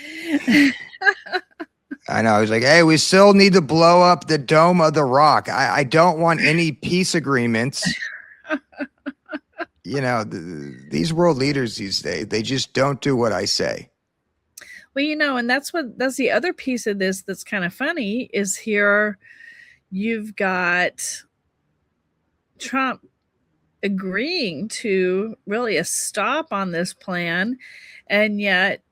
I know. He's like, hey, we still need to blow up the Dome of the Rock. I don't want any peace agreements. You know, these world leaders these days, they just don't do what I say. Well, you know, and that's the other piece of this that's kind of funny is here you've got Trump agreeing to really a stop on this plan, and yet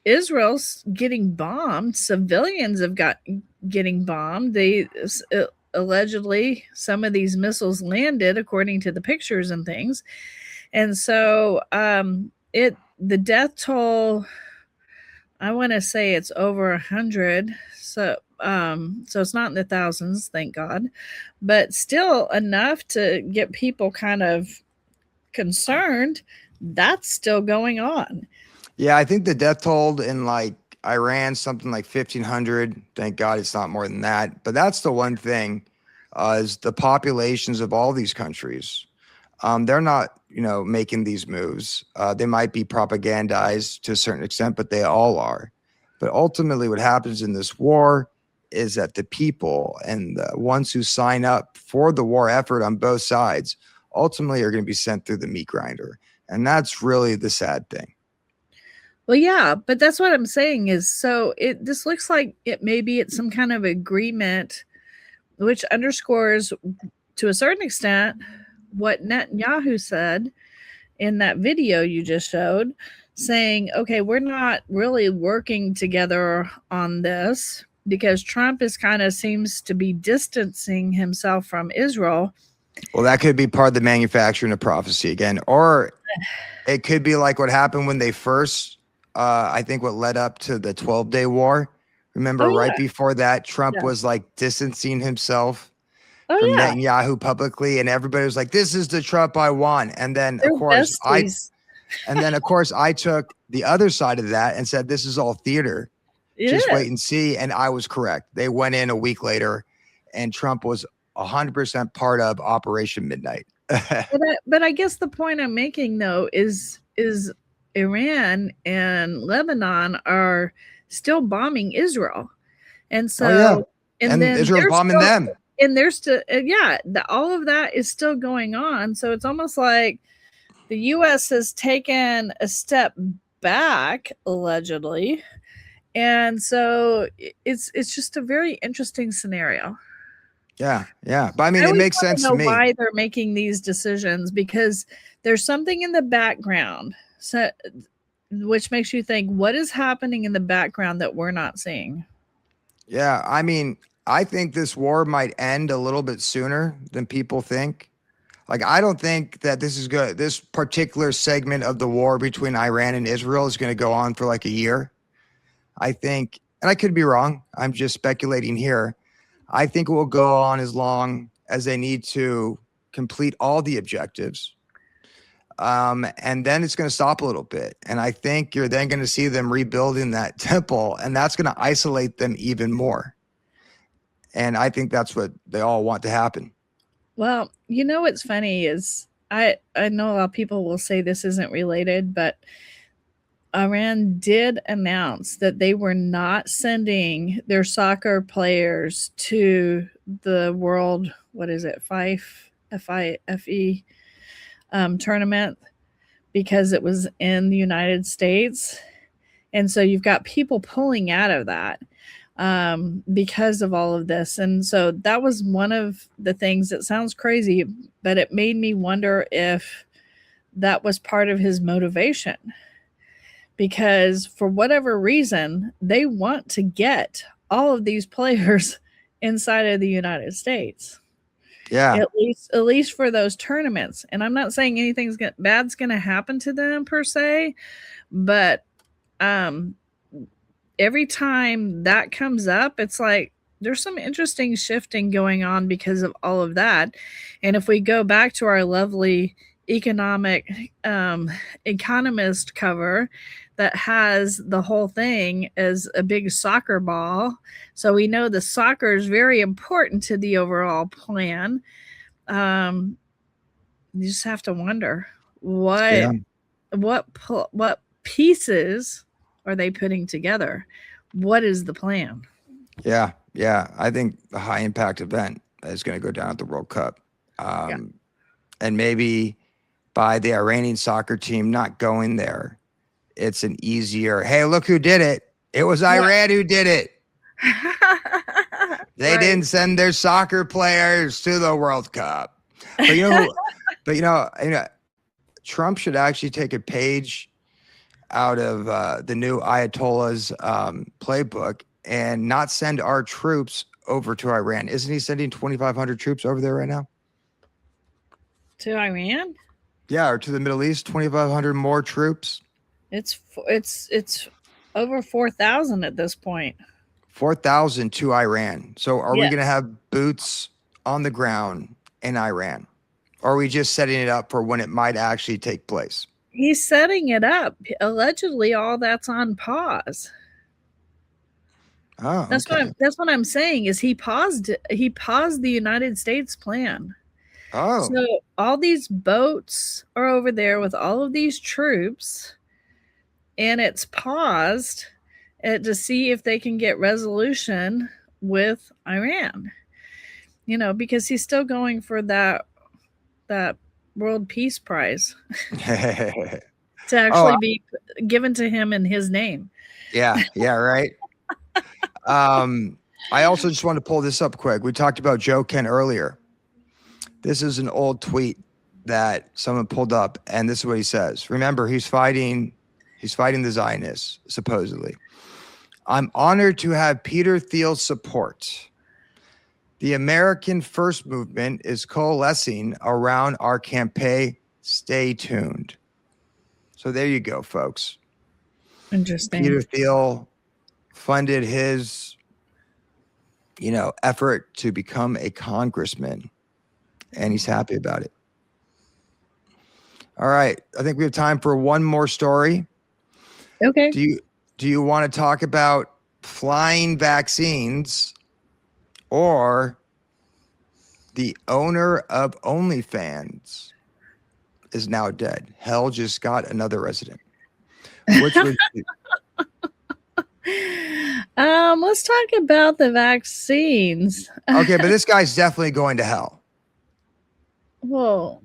Israel's getting bombed. Civilians have getting bombed. They allegedly some of these missiles landed according to the pictures and things. And so the death toll, I want to say it's over 100. So it's not in the thousands, thank God, but still enough to get people kind of concerned. That's still going on. Yeah, I think the death toll in like Iran, something like 1,500. Thank God it's not more than that. But that's the one thing is the populations of all these countries. They're not, you know, making these moves. They might be propagandized to a certain extent, but they all are. But ultimately what happens in this war is that the people and the ones who sign up for the war effort on both sides ultimately are going to be sent through the meat grinder. And that's really the sad thing. Well, yeah, but that's what I'm saying is, so this looks like maybe it's some kind of agreement, which underscores to a certain extent what Netanyahu said in that video you just showed, saying, okay, we're not really working together on this because Trump seems to be distancing himself from Israel. Well, that could be part of the manufacturing of prophecy again, or it could be like what happened when they first I think what led up to the 12-day war. Remember, right before that, Trump was like distancing himself Oh from yeah, Netanyahu publicly, and everybody was like, "This is the Trump I want." And then, they're of course, besties. I took the other side of that and said, "This is all theater. It Just is. wait and see." And I was correct. They went in a week later, and Trump was 100% part of Operation Midnight. But I guess the point I'm making though is Iran and Lebanon are still bombing Israel, and so Oh yeah, and and then Israel's they're bombing still, them. and they're still all of that is still going on. So it's almost like the U.S. has taken a step back allegedly, and so it's just a very interesting scenario. Yeah, yeah. But I mean, I it always makes want sense to to know me. why they're making these decisions, because there's something in the background, so which makes you think, what is happening in the background that we're not seeing? Yeah, I mean, I think this war might end a little bit sooner than people think. Like, I don't think that this is good. This particular segment of the war between Iran and Israel is going to go on for like a year. I think, and I could be wrong, I'm just speculating here. I think it will go on as long as they need to complete all the objectives. And then it's going to stop a little bit. And I think you're then going to see them rebuilding that temple, and that's going to isolate them even more. And I think that's what they all want to happen. Well, you know what's funny is I know a lot of people will say this isn't related, but Iran did announce that they were not sending their soccer players to the world, what is it, FIFE tournament, because it was in the United States. And so you've got people pulling out of that because of all of this. And so that was one of the things that sounds crazy, but it made me wonder if that was part of his motivation. Because for whatever reason, they want to get all of these players inside of the United States. Yeah. At least for those tournaments. And I'm not saying anything's bad's going to happen to them per se, but every time that comes up, it's like there's some interesting shifting going on because of all of that. And if we go back to our lovely economist cover that has the whole thing as a big soccer ball, so we know the soccer is very important to the overall plan. You just have to wonder what pieces are they putting together? What is the plan? Yeah. I think the high impact event is going to go down at the World Cup. And maybe by the Iranian soccer team not going there, it's an easier, hey, look who did it. It was Iran who did it. They didn't send their soccer players to the World Cup. But you know, Trump should actually take a page out of the new Ayatollah's playbook and not send our troops over to Iran. Isn't he sending 2,500 troops over there right now? To Iran? Yeah, or to the Middle East, 2,500 more troops. It's over 4,000 at this point. 4,000 to Iran. So are we going to have boots on the ground in Iran? Or are we just setting it up for when it might actually take place? He's setting it up. Allegedly, all that's on pause. Oh, that's what I'm saying is he paused the United States plan. Oh. So all these boats are over there with all of these troops, and it's paused to see if they can get resolution with Iran. Because he's still going for that World Peace Prize to actually be given to him in his name. Yeah, right. I also just want to pull this up quick. We talked about Joe Kent earlier. This is an old tweet that someone pulled up, and this is what he says. Remember, he's fighting the Zionists, supposedly. I'm honored to have Peter Thiel's support. The American First Movement is coalescing around our campaign. Stay tuned. So there you go, folks. Interesting. Peter Thiel funded his effort to become a congressman, and he's happy about it. All right. I think we have time for one more story. Okay. Do you want to talk about flying vaccines or the owner of OnlyFans is now dead? Hell just got another resident. Which would you? Let's talk about the vaccines. Okay, but this guy's definitely going to hell. Well,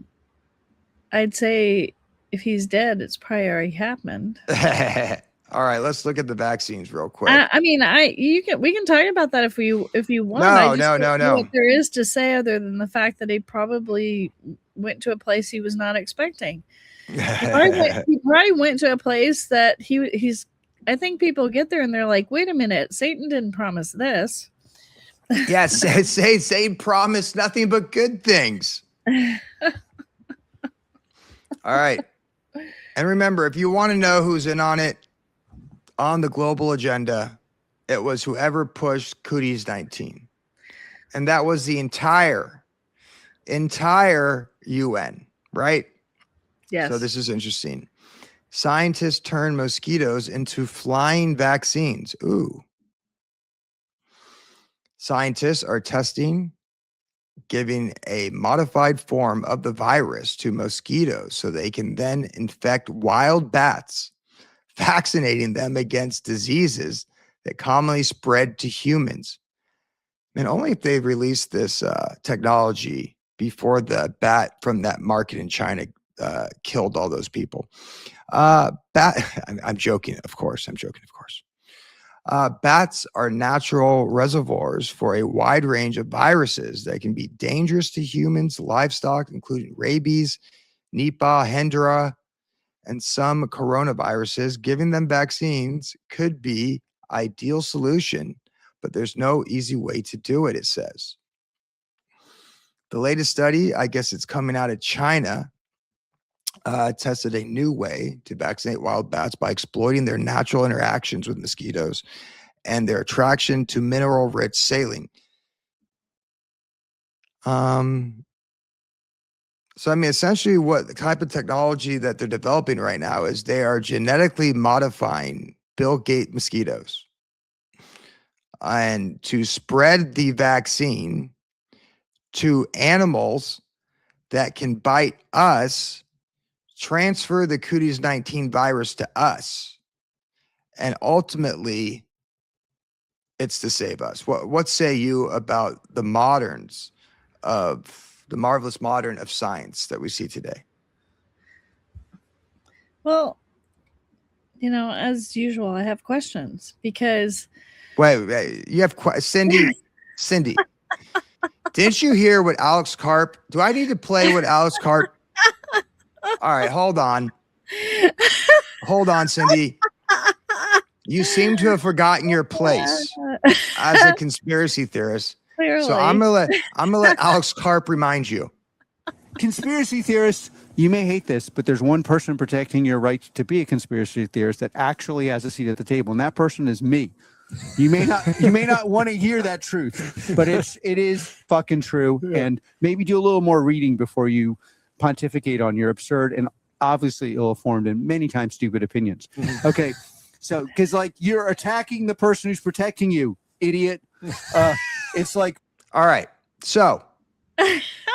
I'd say if he's dead, it's probably already happened. All right, let's look at the vaccines real quick. We can talk about that if you want. No. What there is to say other than the fact that he probably went to a place he was not expecting. He probably went to a place that he's. I think people get there and they're like, "Wait a minute, Satan didn't promise this." Yes, Satan promised nothing but good things. All right. And remember, if you want to know who's in on it, on the global agenda, it was whoever pushed Cooties 19. And that was the entire UN, right? Yes. So this is interesting. Scientists turn mosquitoes into flying vaccines. Ooh. Scientists are testing giving a modified form of the virus to mosquitoes so they can then infect wild bats, vaccinating them against diseases that commonly spread to humans. And only if they released this technology before the bat from that market in China killed all those people. I'm joking, of course. Bats are natural reservoirs for a wide range of viruses that can be dangerous to humans, livestock, including rabies, Nipah, Hendra, and some coronaviruses. Giving them vaccines could be ideal solution, but there's no easy way to do it, it says. The latest study, I guess it's coming out of China, tested a new way to vaccinate wild bats by exploiting their natural interactions with mosquitoes and their attraction to mineral-rich saline. So, essentially what the type of technology that they're developing right now is they are genetically modifying Bill Gates mosquitoes and to spread the vaccine to animals that can bite us, transfer the Cooties 19 virus to us, and ultimately it's to save us. What say you about the marvelous modern of science that we see today? Well, as usual, I have questions because. Wait, you have Cindy. Didn't you hear what Alex Karp? Do I need to play what Alex Karp? All right, hold on, Cindy. You seem to have forgotten your place as a conspiracy theorist. Clearly. So I'm gonna let Alex Karp remind you. Conspiracy theorists, you may hate this, but there's one person protecting your right to be a conspiracy theorist that actually has a seat at the table, and that person is me. You may not want to hear that truth, but it is fucking true. And maybe do a little more reading before you pontificate on your absurd and obviously ill-informed and many times stupid opinions. Okay, so because you're attacking the person who's protecting you, idiot. It's like, all right. So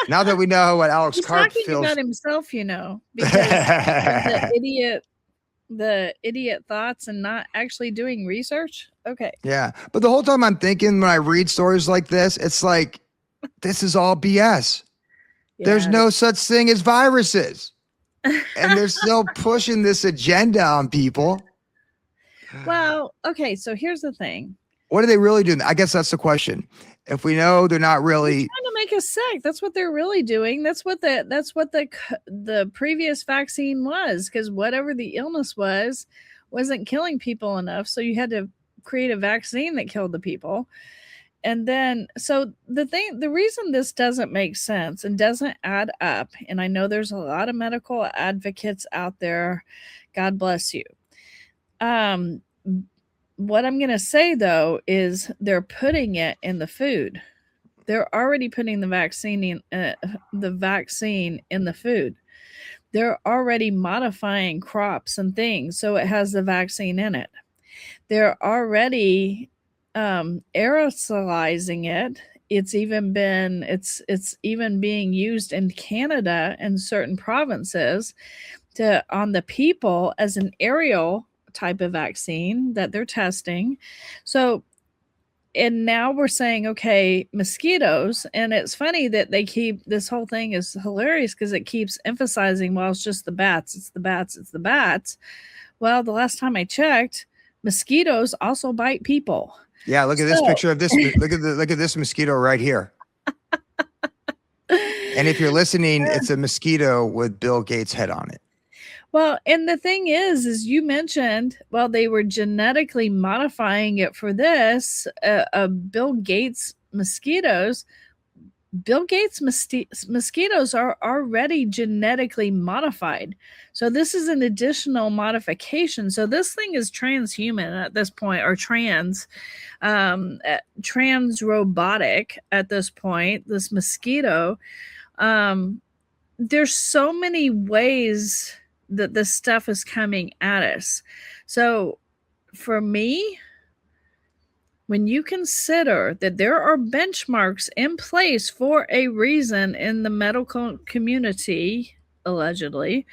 now that we know what Alex Karp feels, talking about himself, because the idiot thoughts and not actually doing research. Okay. Yeah, but the whole time I'm thinking when I read stories like this, it's like this is all BS. Yeah. There's no such thing as viruses, and they're still pushing this agenda on people. Well, okay. So here's the thing. What are they really doing? I guess that's the question. If we know they're not really trying to make us sick, that's what they're really doing. That's what the previous vaccine was, because whatever the illness wasn't killing people enough, so you had to create a vaccine that killed the people. And then, so the reason this doesn't make sense and doesn't add up, and I know there's a lot of medical advocates out there, God bless you. what I'm going to say though is they're putting it in the food. They're already putting the vaccine in the food. They're already modifying crops and things so it has the vaccine in it. They're already aerosolizing it. It's even being used in Canada and certain provinces on the people as an aerial type of vaccine that they're testing. So, and now we're saying, okay, mosquitoes. And it's funny that this whole thing is hilarious because it keeps emphasizing, well, it's just the bats, it's the bats, it's the bats. Well, the last time I checked, mosquitoes also bite people. Yeah, look at this picture of this. Look at this mosquito right here. And if you're listening, it's a mosquito with Bill Gates' head on it. Well, and the thing is you mentioned, well, they were genetically modifying it for this. Bill Gates mosquitoes. Bill Gates mosquitoes are already genetically modified. So this is an additional modification. So this thing is transhuman at this point, or trans robotic at this point, this mosquito. There's so many ways that this stuff is coming at us. So for me, when you consider that there are benchmarks in place for a reason in the medical community, allegedly,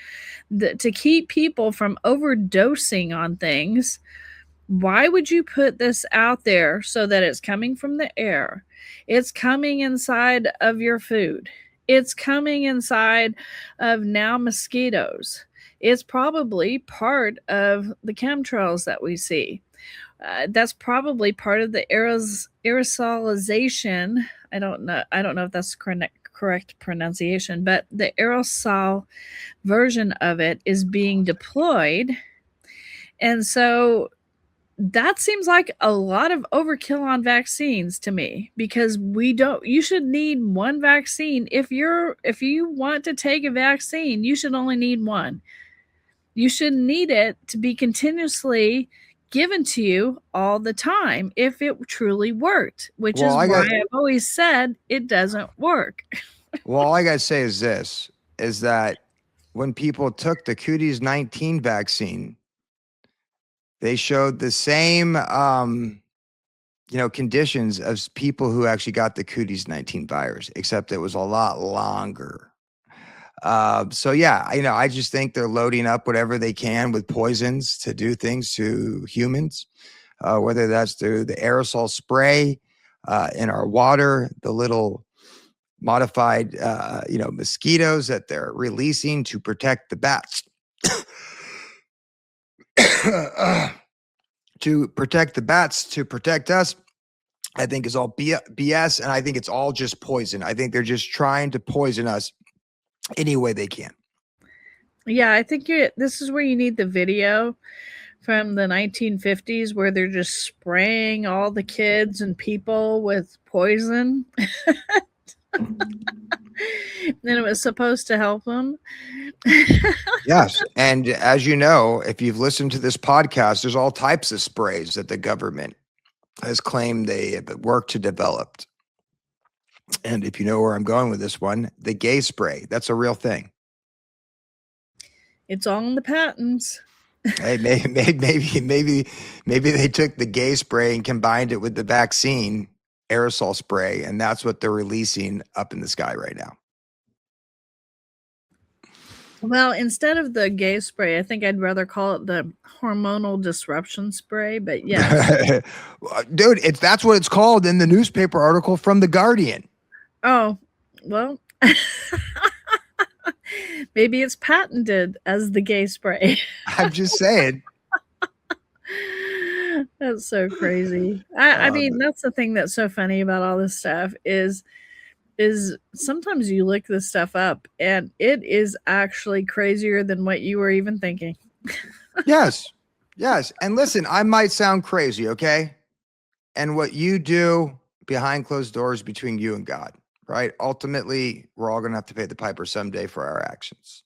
to keep people from overdosing on things, why would you put this out there so that it's coming from the air? It's coming inside of your food. It's coming inside of now mosquitoes. It's probably part of the chemtrails that we see. That's probably part of the aerosolization. I don't know if that's correct pronunciation, but the aerosol version of it is being deployed. And so that seems like a lot of overkill on vaccines to me, because you should need one vaccine. If you want to take a vaccine, you should only need one. You shouldn't need it to be continuously given to you all the time if it truly worked, which is why I've always said it doesn't work. Well, all I got to say is this, is that when people took the Cooties 19 vaccine, they showed the same, conditions as people who actually got the Cooties 19 virus, except it was a lot longer. So yeah, I just think they're loading up whatever they can with poisons to do things to humans, whether that's through the aerosol spray in our water, the little modified, mosquitoes that they're releasing to protect the bats, to protect the bats, to protect us. I think is all BS, and I think it's all just poison. I think they're just trying to poison us any way they can. Yeah, I think this is where you need the video from the 1950s where they're just spraying all the kids and people with poison. And it was supposed to help them. Yes. And as you know, if you've listened to this podcast, there's all types of sprays that the government has claimed they have worked to develop. And if you know where I'm going with this one, the gay spray, that's a real thing. It's all in the patents. Hey, maybe they took the gay spray and combined it with the vaccine aerosol spray, and that's what they're releasing up in the sky right now. Well, instead of the gay spray, I think I'd rather call it the hormonal disruption spray, but yeah. Dude, that's what it's called in the newspaper article from The Guardian. Oh, well, maybe it's patented as the gay spray. I'm just saying. That's so crazy. I mean, that's the thing that's so funny about all this stuff is sometimes you look this stuff up and it is actually crazier than what you were even thinking. Yes. And listen, I might sound crazy, okay? And what you do behind closed doors between you and God, right? Ultimately, we're all going to have to pay the piper someday for our actions.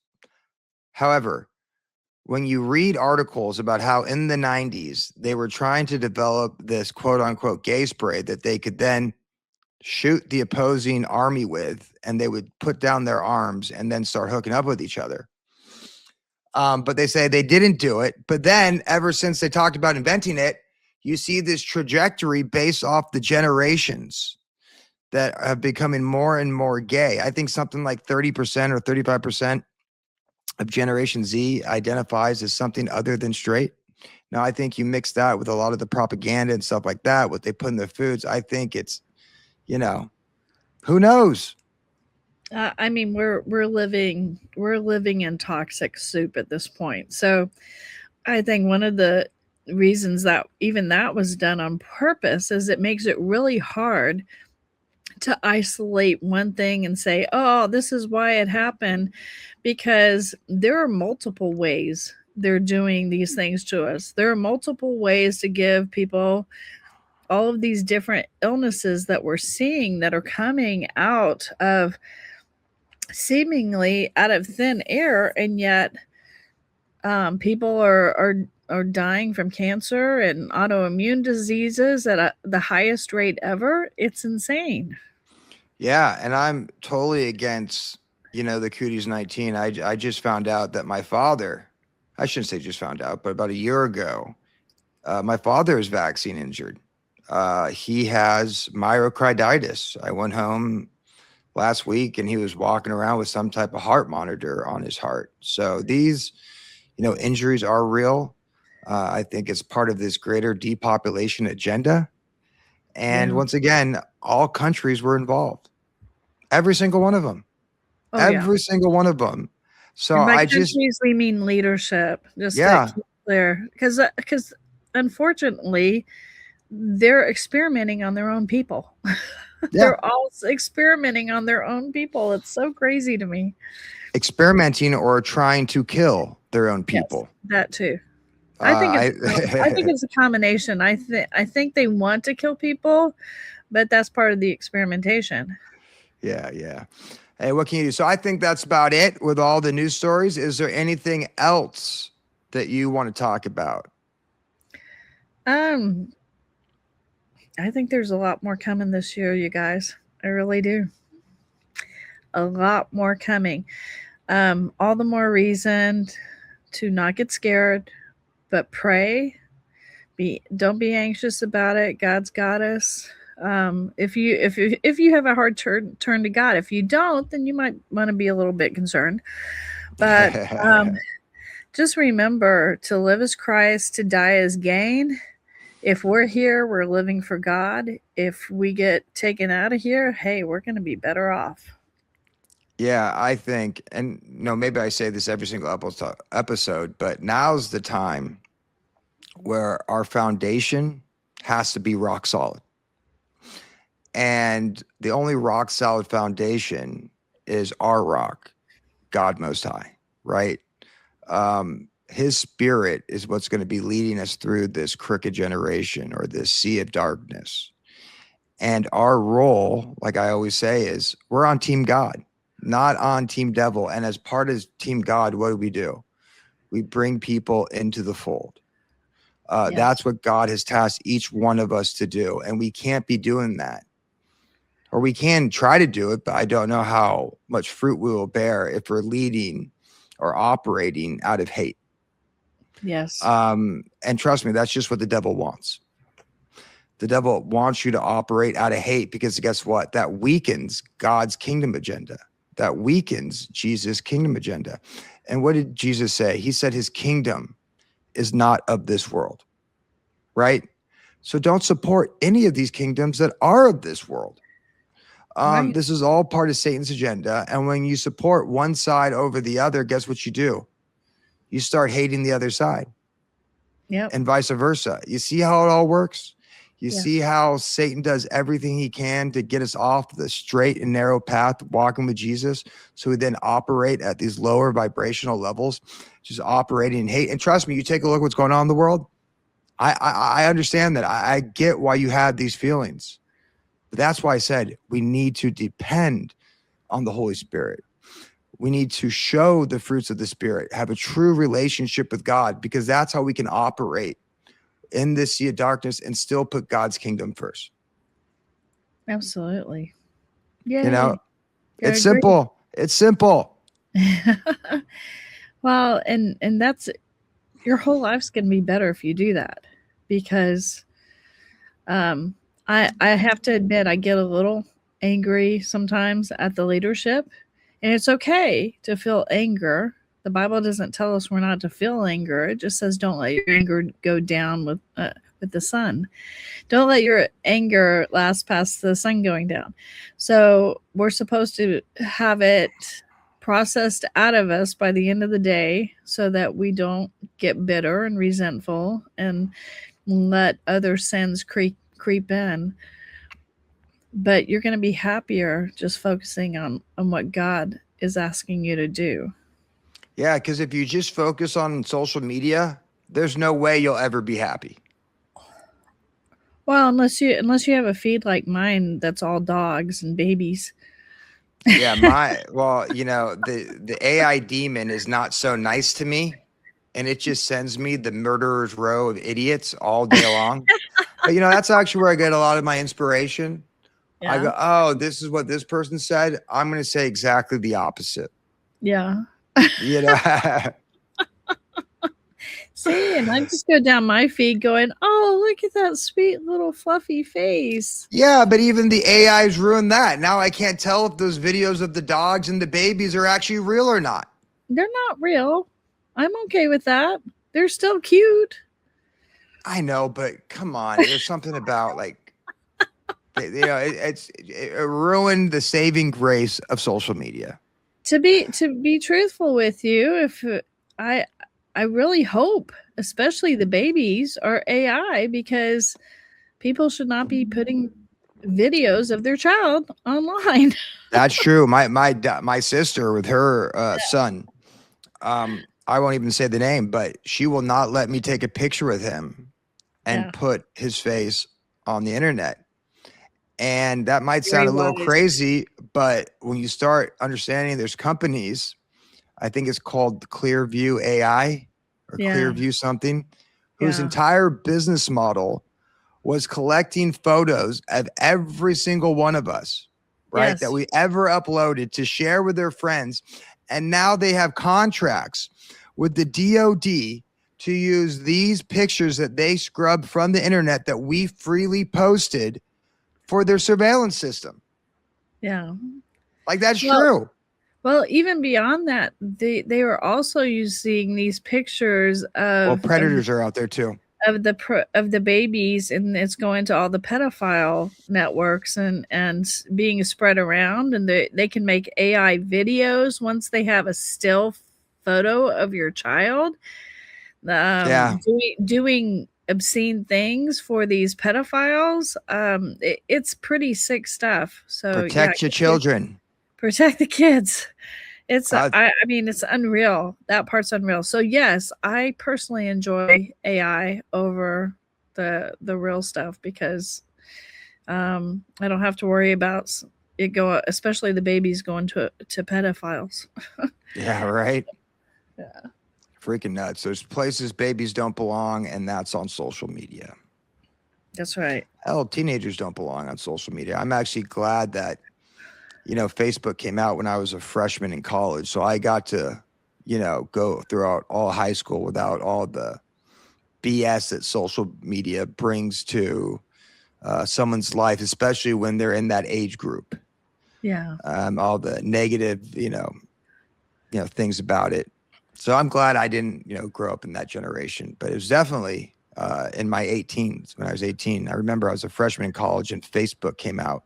However, when you read articles about how in the 90s they were trying to develop this quote unquote gay spray that they could then shoot the opposing army with, and they would put down their arms and then start hooking up with each other. But they say they didn't do it. But then ever since they talked about inventing it, you see this trajectory based off the generations that have becoming more and more gay. I think something like 30% or 35% of Generation Z identifies as something other than straight. Now, I think you mix that with a lot of the propaganda and stuff like that, what they put in their foods. I think it's, you know, who knows? I mean, we're living in toxic soup at this point. So I think one of the reasons that even that was done on purpose is it makes it really hard to isolate one thing and say, oh, this is why it happened, because there are multiple ways they're doing these things to us. There are multiple ways to give people all of these different illnesses that we're seeing that are coming out of seemingly out of thin air, and yet people are dying from cancer and autoimmune diseases at the highest rate ever. It's insane. Yeah, and I'm totally against, the Cooties 19. I just found out that my father, I shouldn't say just found out, but about a year ago, my father is vaccine injured. He has myocarditis. I went home last week and he was walking around with some type of heart monitor on his heart. So these, injuries are real. I think it's part of this greater depopulation agenda. And once again, all countries were involved. Every single one of them. Oh, Every single one of them. So and by I just we mean leadership. Just Yeah. to keep clear, because unfortunately, they're experimenting on their own people. They're all experimenting on their own people. It's so crazy to me. experimenting or trying to kill their own people. Yes, that too. I think it's a combination. I think they want to kill people, but that's part of the experimentation. Yeah. Hey, what can you do? So I think that's about it with all the news stories. Is there anything else that you want to talk about? I think there's a lot more coming this year, you guys. I really do. A lot more coming. All the more reason to not get scared, but pray. Don't be anxious about it. God's got us. If you have a hard turn to God, if you don't, then you might want to be a little bit concerned. But just remember, to live as Christ, to die as gain. If we're here, we're living for God. If we get taken out of here, hey, we're going to be better off. Yeah, I think, and maybe I say this every single episode, but now's the time where our foundation has to be rock solid. And the only rock solid foundation is our rock, God Most High, right? His spirit is what's going to be leading us through this crooked generation or this sea of darkness. And our role, like I always say, is we're on Team God, not on Team Devil. And as part of Team God, what do? We bring people into the fold. Yes. That's what God has tasked each one of us to do. And we can't be doing that. Or we can try to do it, but I don't know how much fruit we will bear if we're leading or operating out of hate. Yes. And trust me, that's just what the devil wants. The devil wants you to operate out of hate because guess what? That weakens God's kingdom agenda. That weakens Jesus' kingdom agenda. And what did Jesus say? He said his kingdom is not of this world, right? So don't support any of these kingdoms that are of this world. Right. This is all part of Satan's agenda. And when you support one side over the other, guess what you do? You start hating the other side. Yep. And vice versa. You see how it all works? You Yeah. see how Satan does everything he can to get us off the straight and narrow path, walking with Jesus. So we then operate at these lower vibrational levels, just operating in hate. And trust me, you take a look at what's going on in the world. I understand that. I get why you had these feelings. But that's why I said we need to depend on the Holy Spirit. We need to show the fruits of the Spirit, have a true relationship with God, because that's how we can operate in this sea of darkness and still put God's kingdom first. Absolutely. Yeah. You know, it's simple. It's simple. Well, and that's, your whole life's going to be better if you do that, because I have to admit, I get a little angry sometimes at the leadership, and it's okay to feel anger. The Bible doesn't tell us we're not to feel anger. It just says, don't let your anger go down with the sun. Don't let your anger last past the sun going down. So we're supposed to have it processed out of us by the end of the day, so that we don't get bitter and resentful and let other sins creep in. But you're going to be happier just focusing on what God is asking you to do. Yeah, because if you just focus on social media, there's no way you'll ever be happy. Well, unless you have a feed like mine that's all dogs and babies. Yeah, the AI demon is not so nice to me, and it just sends me the murderer's row of idiots all day long. But that's actually where I get a lot of my inspiration. Yeah. I go, oh, this is what this person said. I'm going to say exactly the opposite. Yeah. See, and I just go down my feed going, oh, look at that sweet little fluffy face. Yeah, but even the AI's ruined that. Now I can't tell if those videos of the dogs and the babies are actually real or not. They're not real. I'm okay with that. They're still cute. I know, but come on. There's something about it ruined the saving grace of social media. To be truthful with you, if I really hope, especially the babies, are AI, because people should not be putting videos of their child online. That's true. My sister with her son, I won't even say the name, but she will not let me take a picture with him and put his face on the internet. And that might sound a little crazy, but when you start understanding there's companies, I think it's called Clearview AI or Clearview something, whose entire business model was collecting photos of every single one of us, right? That we ever uploaded to share with their friends. And now they have contracts with the DOD to use these pictures that they scrubbed from the internet that we freely posted for their surveillance system. Yeah. That's true. Well, even beyond that, they were also using these pictures of predators are out there too. Of the babies, and it's going to all the pedophile networks and being spread around, and they can make AI videos once they have a still photo of your child. Doing obscene things for these pedophiles. It's pretty sick stuff. So protect your children. Protect the kids. It's I mean, it's unreal. That part's unreal. So yes, I personally enjoy AI over the real stuff, because I don't have to worry about it especially the babies going to pedophiles. Yeah, right. Yeah. Freaking nuts. There's places babies don't belong, and that's on social media. That's right. Hell, teenagers don't belong on social media. I'm actually glad that Facebook came out when I was a freshman in college. So I got to, go throughout all high school without all the BS that social media brings to someone's life, especially when they're in that age group. Yeah. All the negative, things about it. So I'm glad I didn't, grow up in that generation, but it was definitely in my 18s, when I was 18. I remember I was a freshman in college and Facebook came out.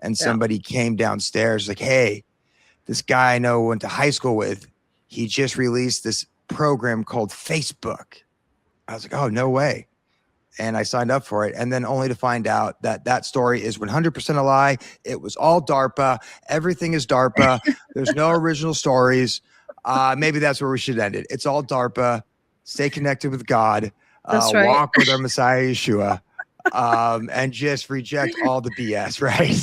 And somebody came downstairs like, hey, this guy I know went to high school with, he just released this program called Facebook. I was like, oh, no way. And I signed up for it. And then only to find out that story is 100% a lie. It was all DARPA. Everything is DARPA. There's no original stories. Maybe that's where we should end it. It's all DARPA. Stay connected with God. That's right. Walk with our Messiah Yeshua. And just reject all the BS, right?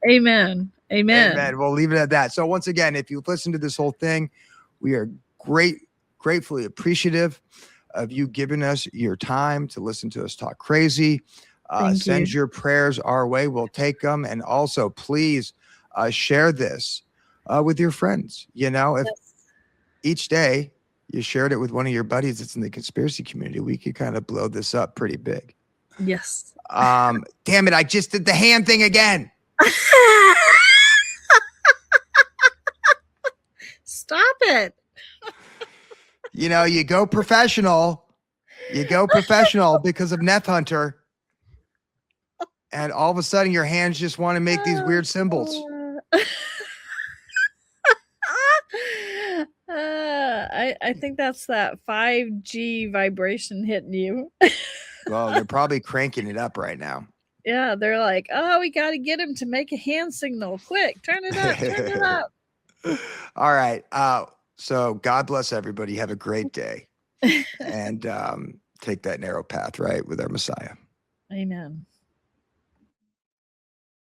Amen. Amen. Amen. We'll leave it at that. So once again, if you've listened to this whole thing, we are gratefully appreciative of you giving us your time to listen to us talk crazy. Send your prayers our way. We'll take them. And also, please share this with your friends. You know, if each day you shared it with one of your buddies that's in the conspiracy community, we could kind of blow this up pretty big. Yes. Damn it. I just did the hand thing again. Stop it. You know, you go professional because of Neph Hunter. And all of a sudden your hands just want to make these weird symbols. I think that's that 5G vibration hitting you. Well, they're probably cranking it up right now. Yeah, they're like, oh, we got to get him to make a hand signal. Quick, turn it up, turn it up. All right. So God bless everybody. Have a great day. And take that narrow path, right, with our Messiah. Amen.